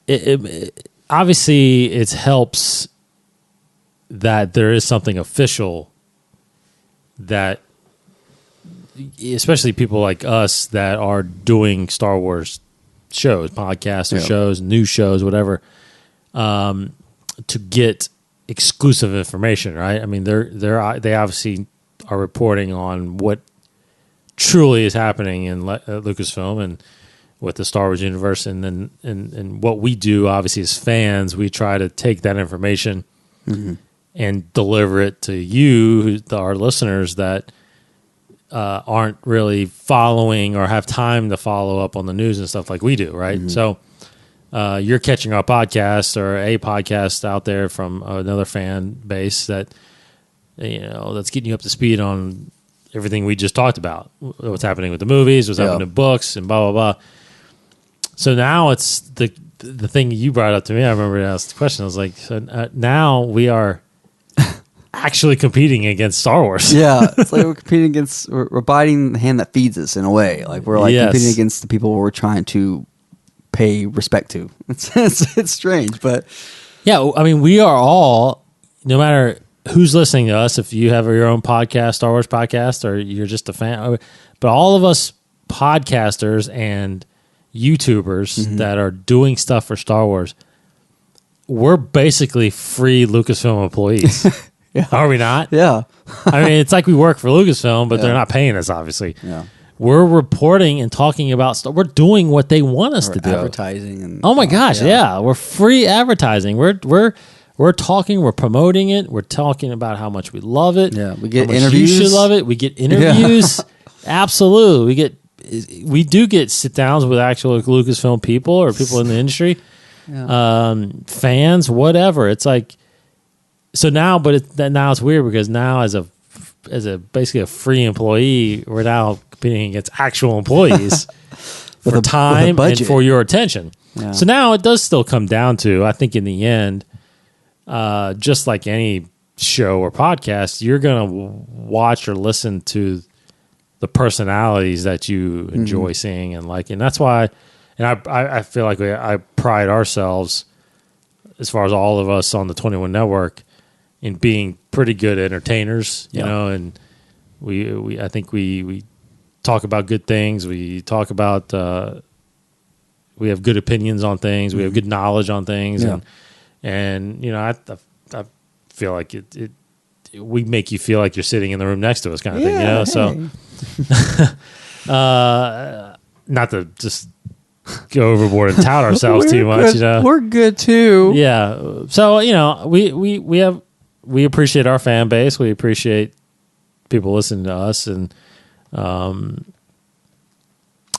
it obviously it helps that there is something official that, especially people like us that are doing Star Wars shows, podcasts or shows, news shows, whatever. to get exclusive information, right? I mean, they obviously are reporting on what truly is happening in Lucasfilm and with the Star Wars universe, and then and what we do, obviously, as fans, we try to take that information and deliver it to you, our listeners, that aren't really following or have time to follow up on the news and stuff like we do, right? So you're catching our podcast or a podcast out there from another fan base that that's getting you up to speed on everything we just talked about, what's happening with the movies, what's happening in books, and blah blah blah. So now it's the thing you brought up to me. I remember I asked the question. I was like, so now we are actually competing against Star Wars. Yeah, it's like we're competing against. We're biting the hand that feeds us in a way. Like we're like competing against the people we're trying to pay respect to. It's strange, but yeah, I mean, we are all, no matter who's listening to us, if you have your own podcast, Star Wars podcast, or you're just a fan, but all of us podcasters and YouTubers that are doing stuff for Star Wars, we're basically free Lucasfilm employees. Are we not? Yeah. I mean, it's like we work for Lucasfilm, but they're not paying us, obviously. Yeah. We're reporting and talking about stuff. We're doing what they want us to do. Advertising and oh my gosh, yeah. We're free advertising. We're talking. We're promoting it. We're talking about how much we love it. Yeah, we get interviews. You should love it. We get interviews. Absolutely, we do get sit downs with actual Lucasfilm people or people in the industry, fans, whatever. It's like so now, but now it's weird because now as a basically a free employee, we're now competing against actual employees for time and for your attention. Yeah. So now it does still come down to, I think in the end, just like any show or podcast, you're going to watch or listen to the personalities that you enjoy seeing and liking. That's why, and I feel like I pride ourselves, as far as all of us on the 21 Network, in being pretty good entertainers, you know, and I think we talk about good things. We talk about, we have good opinions on things. We have good knowledge on things. And you know, I feel like we make you feel like you're sitting in the room next to us kind of thing, you know? Hey. So, not to just go overboard and tout ourselves too much, good. You know? We're good too. Yeah. So, you know, we appreciate our fan base. We appreciate people listening to us, and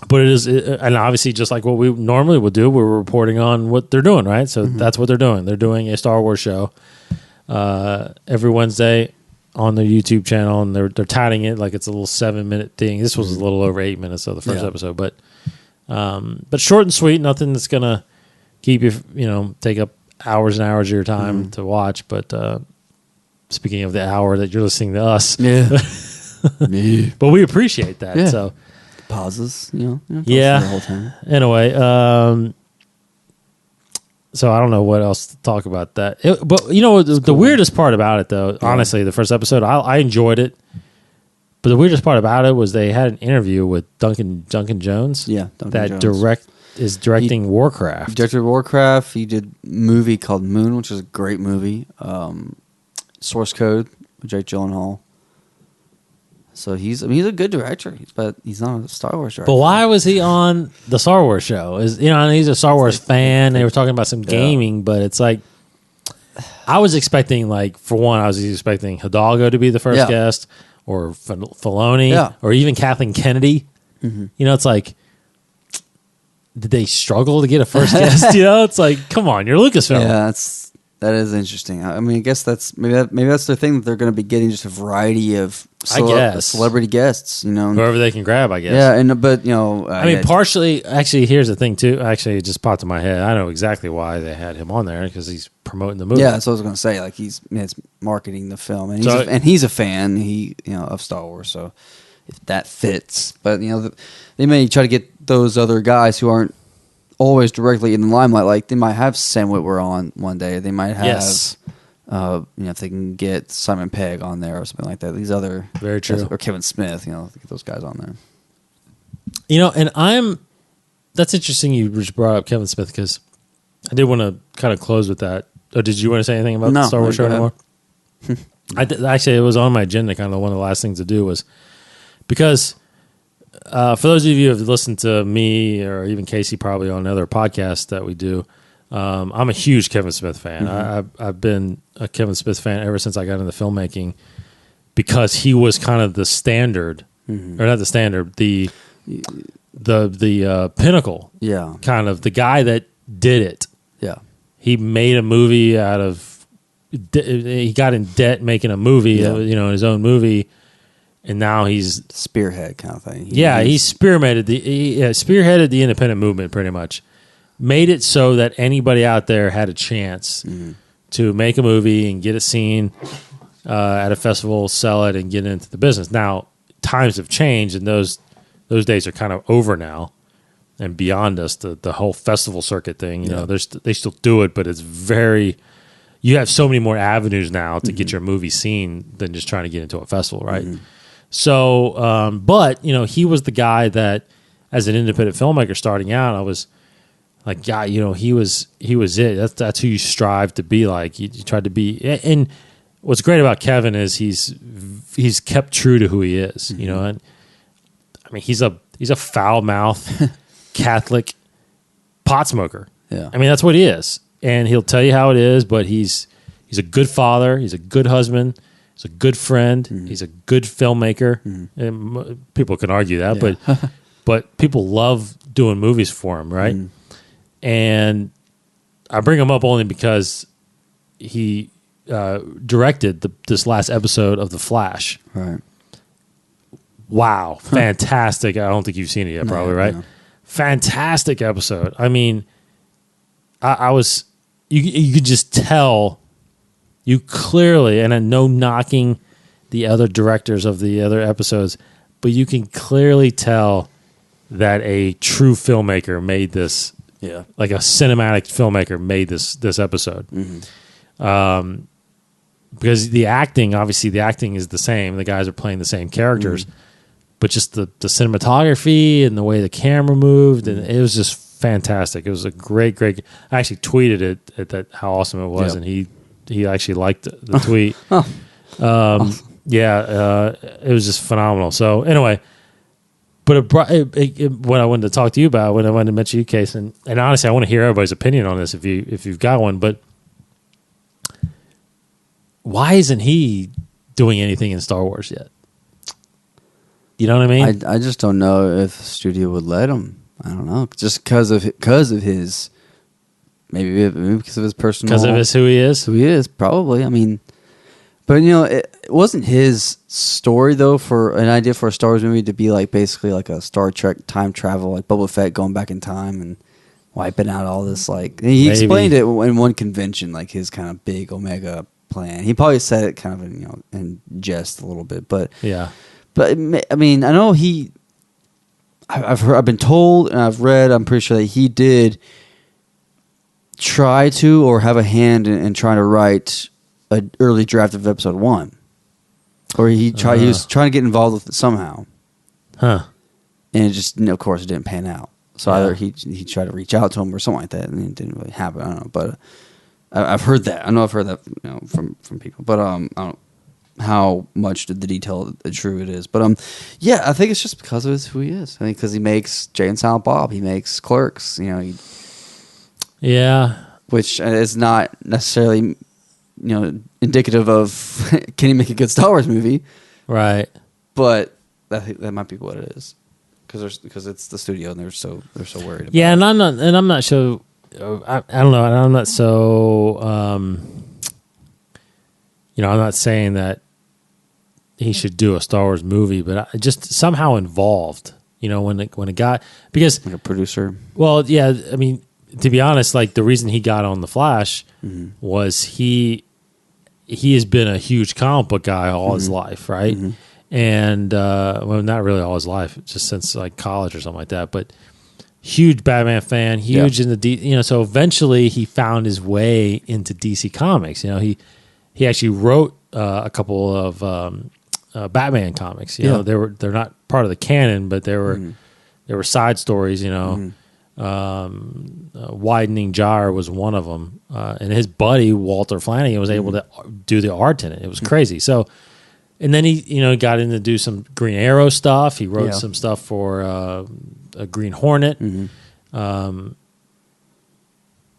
but it is, and obviously, just like what we normally would do, we're reporting on what they're doing, right? So that's what they're doing. They're doing a Star Wars show every Wednesday on their YouTube channel, and they're touting it like it's a little 7-minute thing. This was a little over 8 minutes of the first episode, but short and sweet. Nothing that's gonna keep you, take up hours and hours of your time to watch, but. Speaking of the hour that you're listening to us, but we appreciate that. Yeah. So pauses, the whole time. Anyway, so I don't know what else to talk about that. But you know, the weirdest part about it, though, honestly, the first episode, I enjoyed it. But the weirdest part about it was they had an interview with Duncan Jones. Yeah, Duncan Jones. Is directing Warcraft. He directed Warcraft. He did a movie called Moon, which is a great movie. Source Code with Jake Gyllenhaal. So he's a good director, but he's not a Star Wars director. But why was he on the Star Wars show? And he's a Star Wars fan. They were talking about some gaming, but it's like I was expecting, for one, I was expecting Hidalgo to be the first guest, or Filoni, or even Kathleen Kennedy. You know, it's like, did they struggle to get a first guest? You know, it's like, come on, you're Lucasfilm. Yeah, that is interesting. I mean, I guess that's maybe that's their thing, that they're going to be getting just a variety of celebrity guests, whoever they can grab, I guess. Yeah, but I mean, partially. Actually, here's the thing too. Actually, it just popped in my head. I know exactly why they had him on there, because he's promoting the movie. Yeah, that's what I was going to say. Like it's marketing the film, and he's a fan. Of Star Wars, so if that fits. But they may try to get those other guys who aren't always directly in the limelight. Like they might have Sam Witwer on one day. They might have, if they can get Simon Pegg on there or something like that. These other, very true, or Kevin Smith. Get those guys on there. And that's interesting. You just brought up Kevin Smith, because I did want to kind of close with that. Oh, did you want to say anything about the Star Wars show anymore? Actually, it was on my agenda. Kind of one of the last things to do was because for those of you who have listened to me or even Casey probably on other podcasts that we do, I'm a huge Kevin Smith fan. I've been a Kevin Smith fan ever since I got into filmmaking because he was kind of the standard, or not the standard, the pinnacle. Yeah, kind of the guy that did it. Yeah, he made a movie out of. He got in debt making a movie, his own movie, and now he's spearhead kind of thing. He spearheaded the independent movement pretty much. Made it so that anybody out there had a chance to make a movie and get it seen at a festival, sell it, and get into the business. Now times have changed, and those days are kind of over now and beyond us. The whole festival circuit thing, they still do it, but it's very. You have so many more avenues now to get your movie seen than just trying to get into a festival, right? So, but he was the guy that, as an independent filmmaker starting out, I was like, yeah, he was it. That's who you strive to be like. You tried to be, and what's great about Kevin is he's kept true to who he is. And I mean, he's a foul mouthed Catholic pot smoker. Yeah, I mean that's what he is. And he'll tell you how it is, but he's a good father. He's a good husband. He's a good friend. He's a good filmmaker. And people can argue that, but people love doing movies for him, right? And I bring him up only because he directed this last episode of The Flash. Right. Wow, fantastic! I don't think you've seen it yet, probably, right? No. Fantastic episode. I mean, I was. You could just tell, you clearly, and I know knocking the other directors of the other episodes, but you can clearly tell that a true filmmaker made this, like a cinematic filmmaker made this episode. Because the acting is the same. The guys are playing the same characters, but just the cinematography and the way the camera moved, and it was just fantastic. It was a great. I actually tweeted it at that how awesome it was, and he actually liked the tweet. It was just phenomenal. So anyway, but what I wanted to talk to you about, when I wanted to mention you, Case, and honestly, I want to hear everybody's opinion on this if you've got one. But why isn't he doing anything in Star Wars yet? You know what I mean? I just don't know if the studio would let him. I don't know, just because of his, maybe because of his personal, because of who he is, probably. I mean, but it wasn't his story though for an idea for a Star Wars movie to be like basically like a Star Trek time travel, like Boba Fett going back in time and wiping out all this. Like he explained it in one convention, like his kind of big Omega plan. He probably said it kind of in jest a little bit, but yeah. But I mean, I know I've been told and I've read, I'm pretty sure that he did try to or have a hand in trying to write an early draft of episode 1. Or he was trying to get involved with it somehow. Huh. And it just, of course, it didn't pan out. So either he tried to reach out to him or something like that, and it didn't really happen. I don't know. But I've heard that. I know I've heard that from people. But I don't know how much the detail true it is, but I think it's just because of who he is. I think because he makes Jay and Silent Bob, he makes Clerks, which is not necessarily indicative of can he make a good Star Wars movie, right? But that might be what it is because it's the studio and they're so worried about and I'm not so I don't know, and I'm not so I'm not saying that he should do a Star Wars movie, but just somehow involved, when a guy, because like a producer. Well, yeah, I mean, to be honest, like the reason he got on The Flash was he has been a huge comic book guy all his life, right? And well, not really all his life, just since like college or something like that, but huge Batman fan, huge in the so eventually he found his way into DC Comics. He actually wrote a couple of Batman comics. They're not part of the canon, but they were side stories. Widening Gyre was one of them, and his buddy Walter Flanagan was able to do the art in it. It was crazy. So, and then he got in to do some Green Arrow stuff. He wrote some stuff for a Green Hornet.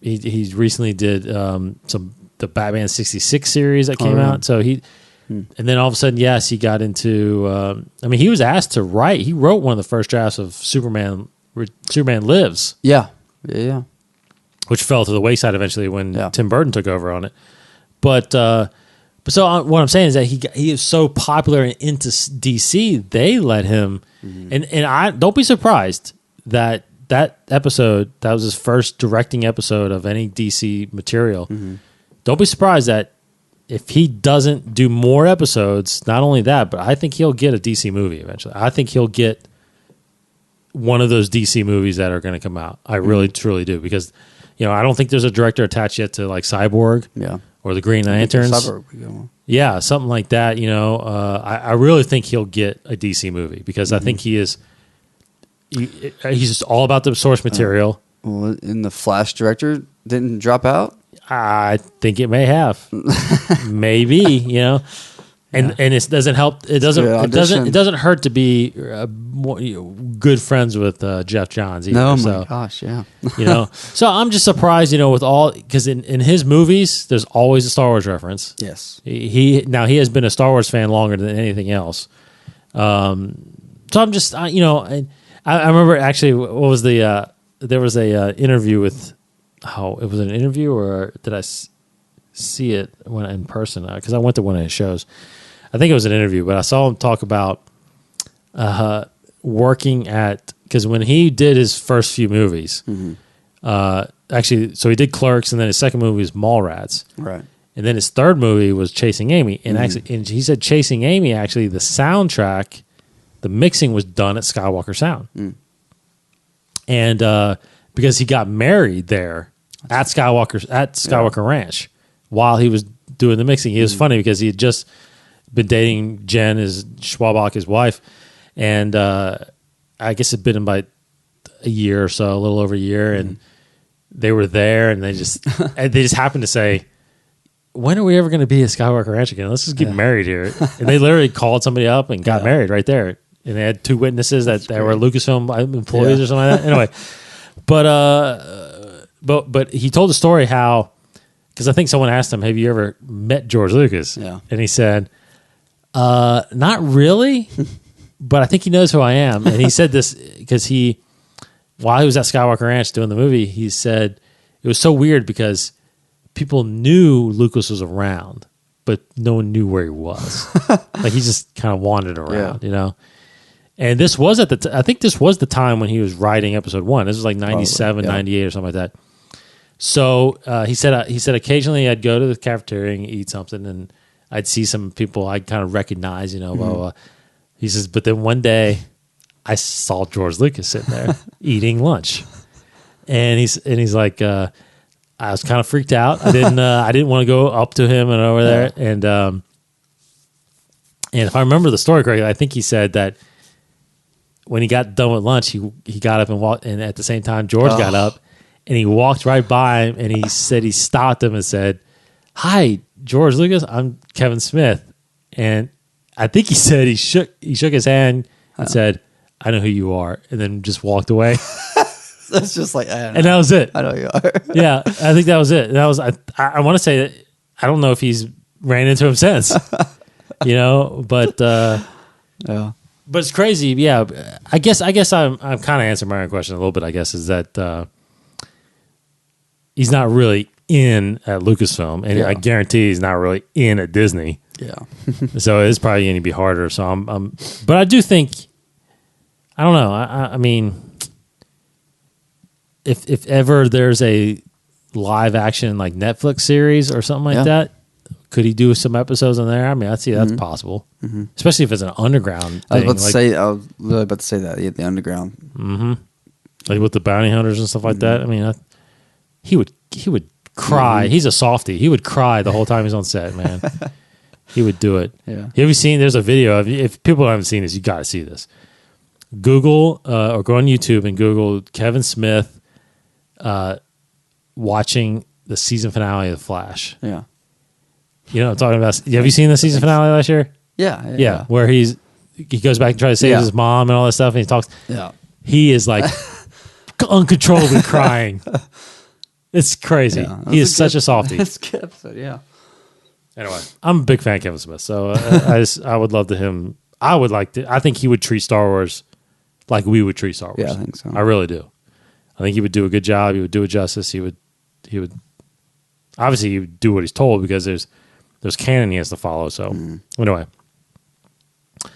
He recently did the Batman 66 series that came out. So and then all of a sudden, yes, he got into. He was asked to write. He wrote one of the first drafts of Superman Lives. Yeah. Which fell to the wayside eventually when Tim Burton took over on it. But so what I'm saying is that he is so popular and into DC, they let him. And I don't be surprised that episode, that was his first directing episode of any DC material. Don't be surprised that if he doesn't do more episodes, not only that, but I think he'll get a DC movie eventually. I think he'll get one of those DC movies that are going to come out. I really, truly do. Because, I don't think there's a director attached yet to like Cyborg or the Green Lanterns. Yeah, something like that. I really think he'll get a DC movie because I think he's just all about the source material. Well, in the Flash director didn't drop out? I think it may have. Maybe, And it doesn't help. It doesn't hurt to be good friends with Jeff Johns either. No, my gosh, yeah. So I'm just surprised, with all, because in his movies there's always a Star Wars reference. Yes. He has been a Star Wars fan longer than anything else. So I'm just I remember actually what was there was a interview with it was an interview, or did I see it when in person? Because I went to one of his shows. I think it was an interview, but I saw him talk about working at, because when he did his first few movies, actually, so he did Clerks, and then his second movie was Mallrats, right? And then his third movie was Chasing Amy, and and he said Chasing Amy, actually, the soundtrack, the mixing was done at Skywalker Sound, and because he got married there at Skywalker Ranch while he was doing the mixing. It was funny because he had just been dating Jen, his Schwabach, his wife, and I guess it'd been about a year or so, a little over a year, and they were there, and they just happened to say, "When are we ever going to be at Skywalker Ranch again? Let's just get married here." And they literally called somebody up and got married right there, and they had two witnesses that were Lucasfilm employees or something like that. Anyway, but he told the story how, because I think someone asked him, "Have you ever met George Lucas?" Yeah, and he said, "Not really." But I think he knows who I am. And he said this because while he was at Skywalker Ranch doing the movie, he said it was so weird because people knew Lucas was around, but no one knew where he was. Like he just kind of wandered around, And this was I think this was the time when he was writing episode 1. This was like 97, 98 or something like that. So he said occasionally I'd go to the cafeteria and eat something, and I'd see some people I'd kind of recognize, blah, blah, blah. He says, but then one day I saw George Lucas sitting there eating lunch, and he's like, I was kind of freaked out. I didn't want to go up to him and over there, and if I remember the story correctly, I think he said that when he got done with lunch, he got up and walked, and at the same time George got up and he walked right by him, and he said he stopped him and said, "Hi, George Lucas, I'm Kevin Smith," and I think he said he shook his hand and said, "I know who you are," and then just walked away. That's just like, and that was it. I know who you are. Yeah, I think that was it. That was I want to say that I don't know if he's ran into him since, but yeah. But it's crazy. Yeah, I guess I'm kind of answering my own question a little bit. I guess is that he's not really in at Lucasfilm, and I guarantee he's not really in at Disney. Yeah. So it's probably going to be harder. So but I do think, I don't know. I mean, if ever there's a live action like Netflix series or something like that, could he do some episodes on there? I mean, I'd see that's possible, especially if it's an underground thing. I was really about to say that, the underground. Mm-hmm. Like with the bounty hunters and stuff like that. I mean, he would cry. He's a softie. He would cry the whole time he's on set, man. He would do it. Yeah. Have you seen? There's a video of. If people haven't seen this, you got to see this. Google or go on YouTube and Google Kevin Smith watching the season finale of The Flash. Yeah. You know what I'm talking about? Have you seen the season finale last year? Yeah. Where he goes back and tries to save his mom and all that stuff, and he talks. Yeah. He is like uncontrollably crying. It's crazy. Yeah, he is such a softie. That's a good episode, yeah. Anyway, I'm a big fan of Kevin Smith, so I would love to him. I think he would treat Star Wars like we would treat Star Wars. Yeah, I think so. I really do. I think he would do a good job. He would do it justice. He would obviously he would do what he's told because there's canon he has to follow. So anyway, all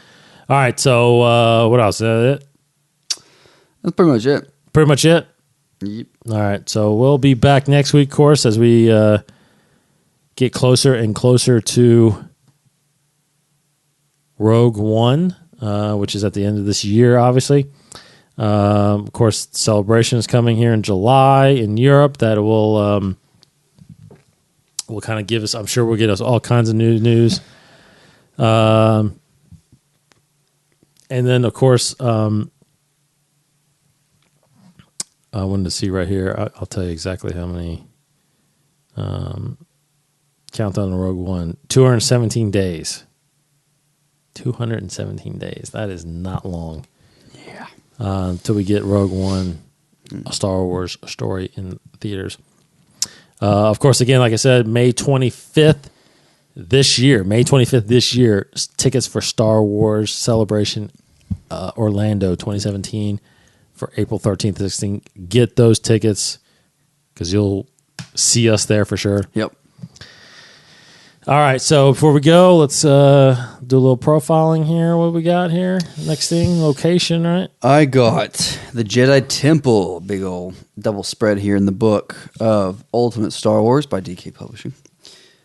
right. So what else? It? That's pretty much it. Pretty much it. Yep. All right. So we'll be back next week, of course, as we get closer and closer to Rogue One, which is at the end of this year, obviously. Of course, Celebration is coming here in July in Europe. That will kind of give us, I'm sure we'll get us all kinds of new news. And then, of course, I wanted to see right here. I'll tell you exactly how many. Countdown to Rogue One. 217 days. 217 days. That is not long. Yeah. Until we get Rogue One, a Star Wars story in theaters. Of course, again, like I said, May 25th this year. Tickets for Star Wars Celebration Orlando 2017 for April 13th, 16th. Get those tickets because you'll see us there for sure. Yep. All right, so before we go, let's do a little profiling here. What we got here? Next thing, location, right? I got the Jedi Temple, big old double spread here in the book of Ultimate Star Wars by DK Publishing.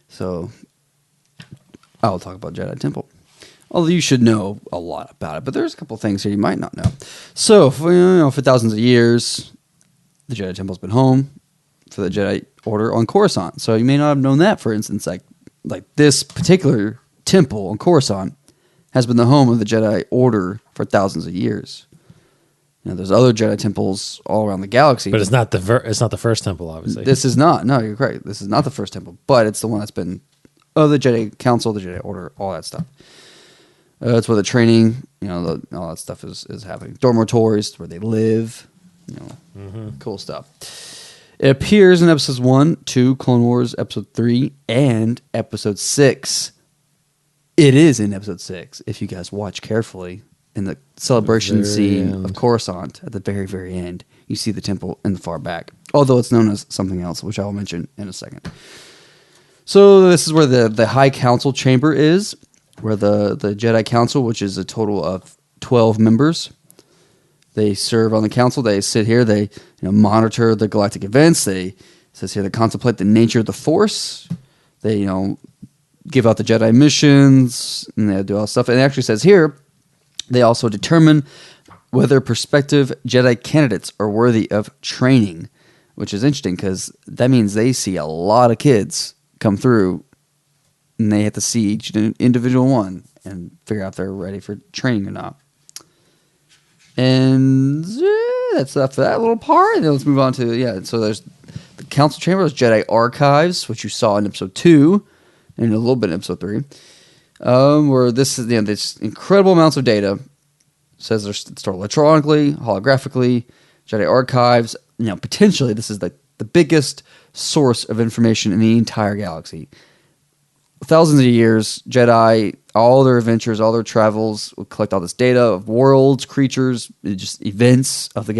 So I'll talk about Jedi Temple. Although you should know a lot about it, but there's a couple things here you might not know. So, for thousands of years, the Jedi Temple's been home for the Jedi Order on Coruscant. So you may not have known that, for instance, like this particular temple on Coruscant has been the home of the Jedi Order for thousands of years. There's other Jedi temples all around the galaxy, but it's not the first temple, obviously. This is not. No, you're correct. This is not the first temple, but it's the one that's been the Jedi Council, the Jedi Order, all that stuff. It's where the training, all that stuff is happening. Dormitories, where they live, cool stuff. It appears in episodes 1, 2, Clone Wars, episode 3, and episode 6. It is in episode 6, if you guys watch carefully. In the celebration scene of Coruscant, at the very, very end, you see the temple in the far back. Although it's known as something else, which I will mention in a second. So this is where the High Council chamber is, where the Jedi Council, which is a total of 12 members, they serve on the council. They sit here. They monitor the galactic events. It says here they contemplate the nature of the Force. They give out the Jedi missions and they do all that stuff. And it actually says here they also determine whether prospective Jedi candidates are worthy of training, which is interesting because that means they see a lot of kids come through and they have to see each individual one and figure out if they're ready for training or not. And that's enough for that little part. And then let's move on to, so there's the Council Chamber, there's Jedi Archives, which you saw in episode 2 and a little bit in episode 3, where this is, this incredible amounts of data. It says they're stored electronically, holographically, Jedi Archives. Potentially this is the biggest source of information in the entire galaxy. Thousands of years, Jedi, all their adventures, all their travels, will collect all this data of worlds, creatures, just events of the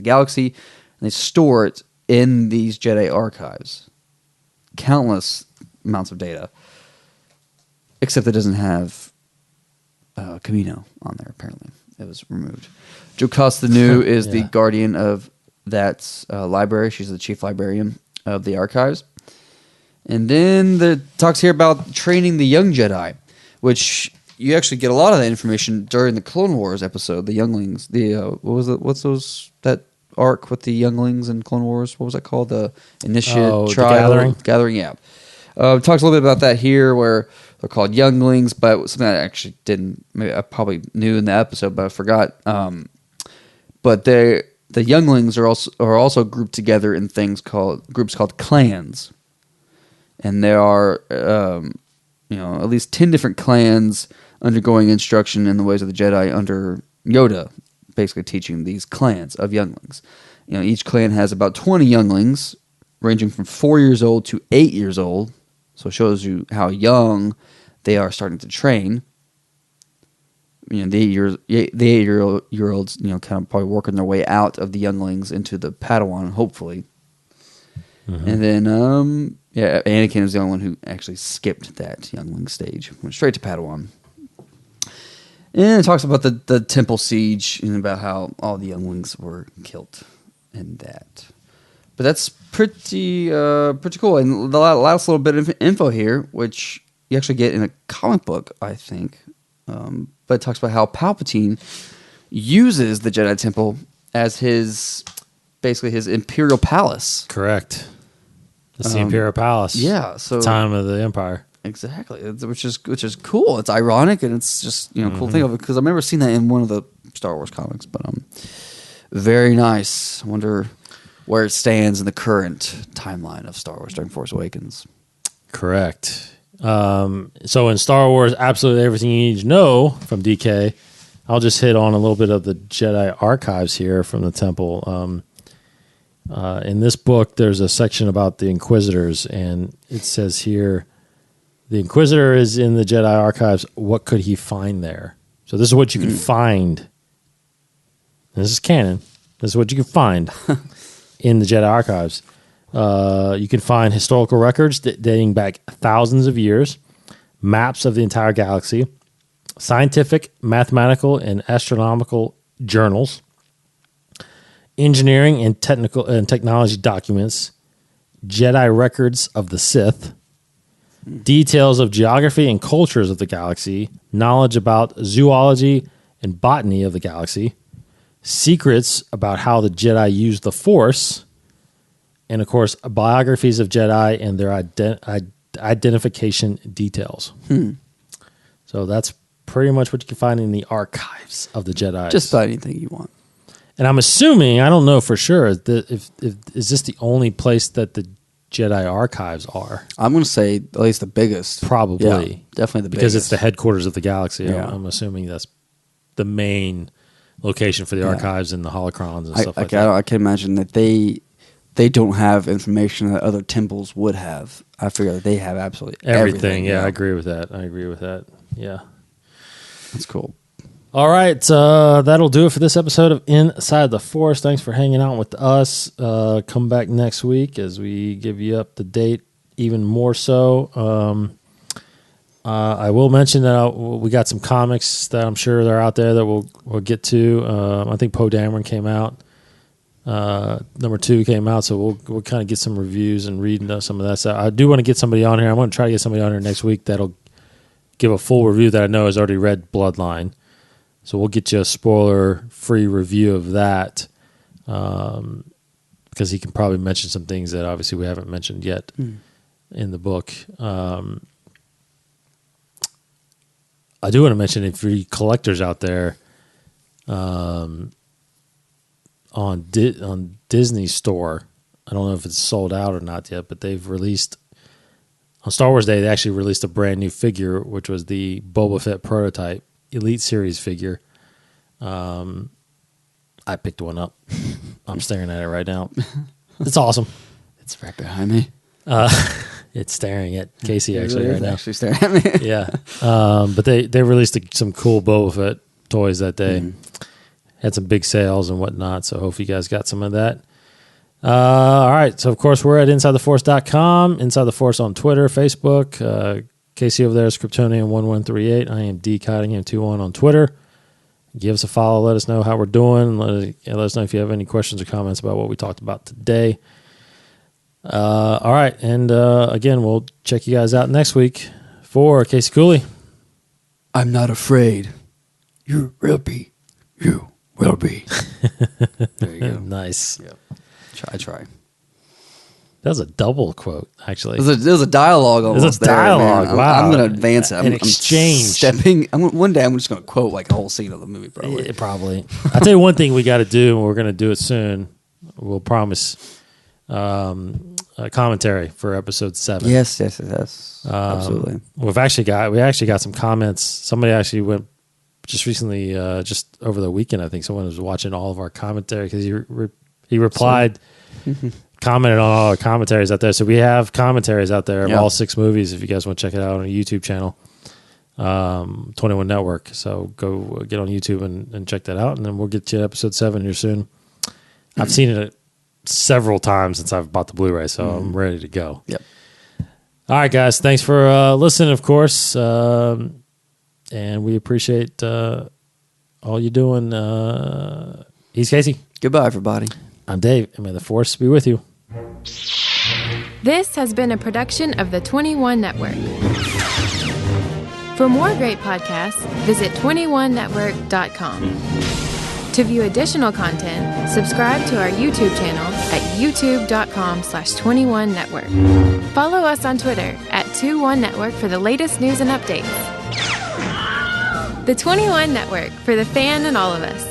galaxy, and they store it in these Jedi archives. Countless amounts of data, except it doesn't have Camino on there. Apparently, it was removed. Jocasta Nu is the guardian of that library. She's the chief librarian of the archives. And then the talks here about training the young Jedi, which you actually get a lot of that information during the Clone Wars episode. The younglings, what was it? What's that arc with the younglings in Clone Wars? What was that called? The initiate trial, the gathering. Yeah, talks a little bit about that here, where they're called younglings, but something I actually didn't. Maybe I probably knew in the episode, but I forgot. But the younglings are also grouped together in groups called clans, and there are at least 10 different clans undergoing instruction in the ways of the Jedi under Yoda, basically teaching these clans of younglings. Each clan has about 20 younglings, ranging from 4 years old to 8 years old. So it shows you how young they are starting to train. The 8-year-olds, kind of probably working their way out of the younglings into the Padawan, hopefully. Mm-hmm. And then, Anakin is the only one who actually skipped that youngling stage, went straight to Padawan. And it talks about the temple siege and about how all the younglings were killed in that. But that's pretty cool. And the last little bit of info here, which you actually get in a comic book, I think. But it talks about how Palpatine uses the Jedi Temple as his Imperial Palace. Correct. It's the Imperial Palace. Yeah. So time of the Empire. Exactly, which is cool. It's ironic and it's just cool thing of it, because I've never seen that in one of the Star Wars comics. But very nice. I wonder where it stands in the current timeline of Star Wars during Force Awakens. Correct. So in Star Wars, absolutely everything you need to know from DK. I'll just hit on a little bit of the Jedi archives here from the temple. In this book, there's a section about the Inquisitors, and it says here, the Inquisitor is in the Jedi archives. What could he find there? So this is what you can find. This is canon. This is what you can find in the Jedi archives. You can find historical records dating back thousands of years, maps of the entire galaxy, scientific, mathematical, and astronomical journals, engineering and technology documents, Jedi records of the Sith, details of geography and cultures of the galaxy, knowledge about zoology and botany of the galaxy, secrets about how the Jedi used the Force, and, of course, biographies of Jedi and their identification details. So that's pretty much what you can find in the archives of the Jedi. Just about anything you want. And I'm assuming, I don't know for sure, is this the only place that the Jedi archives are? I'm going to say at least the biggest. Probably. Yeah, definitely the biggest. Because it's the headquarters of the galaxy. Yeah. I'm assuming that's the main location for the archives and the holocrons and stuff like that. I can imagine that they don't have information that other temples would have. I figure that they have absolutely everything. Yeah, I agree with that. Yeah. That's cool. All right, that'll do it for this episode of Inside the Force. Thanks for hanging out with us. Come back next week as we give you up to date even more so. I will mention that we got some comics that I'm sure they're out there that we'll get to. I think Poe Dameron came out. Number 2 came out, so we'll kind of get some reviews and read some of that stuff. I do want to get somebody on here. I'm going to try to get somebody on here next week that'll give a full review that I know has already read Bloodline. So we'll get you a spoiler-free review of that, because he can probably mention some things that obviously we haven't mentioned yet in the book. I do want to mention, if you collectors out there, on Disney Store, I don't know if it's sold out or not yet, but they've released, on Star Wars Day, they actually released a brand new figure, which was the Boba Fett prototype Elite Series figure. I picked one up. I'm staring at it right now. It's awesome. It's right behind me. It's staring at Casey actually right now. Actually staring at me. Yeah. But they released some cool Boba Fett toys that day. Had some big sales and whatnot, so hopefully you guys got some of that. All right. So, of course, we're at InsideTheForce.com, Inside the Force on Twitter, Facebook. Casey over there is Kryptonian1138. I am D Cottingham21 on Twitter. Give us a follow. Let us know how we're doing. Let us know if you have any questions or comments about what we talked about today. All right. And again, we'll check you guys out next week. For Casey Cooley, I'm not afraid. You will be. You will be. There you go. Nice. Yep. Try. That was a double quote, actually. It was a dialogue almost. It was a dialogue. There, wow. I'm going to advance it. An exchange. One day I'm just going to quote like a whole scene of the movie, probably. Probably. I'll tell you one thing we got to do, and we're going to do it soon. We'll promise a commentary for episode 7. Yes. Absolutely. We actually got some comments. Somebody actually went just recently, just over the weekend. I think someone was watching all of our commentary because he replied, commented on all our commentaries out there. So we have commentaries out there of all 6 movies. If you guys want to check it out on a YouTube channel, 21 Network. So go get on YouTube and check that out, and then we'll get you episode 7 here soon. I've seen it several times since I've bought the Blu-ray, so I'm ready to go. Yep. All right, guys. Thanks for listening, of course. And we appreciate all you're doing. He's Casey. Goodbye, everybody. I'm Dave, and may the Force be with you. This has been a production of the 21 Network. For more great podcasts, visit 21network.com. To view additional content, subscribe to our YouTube channel at youtube.com/21network. Follow us on Twitter at 21network for the latest news and updates. The 21 Network, for the fan and all of us.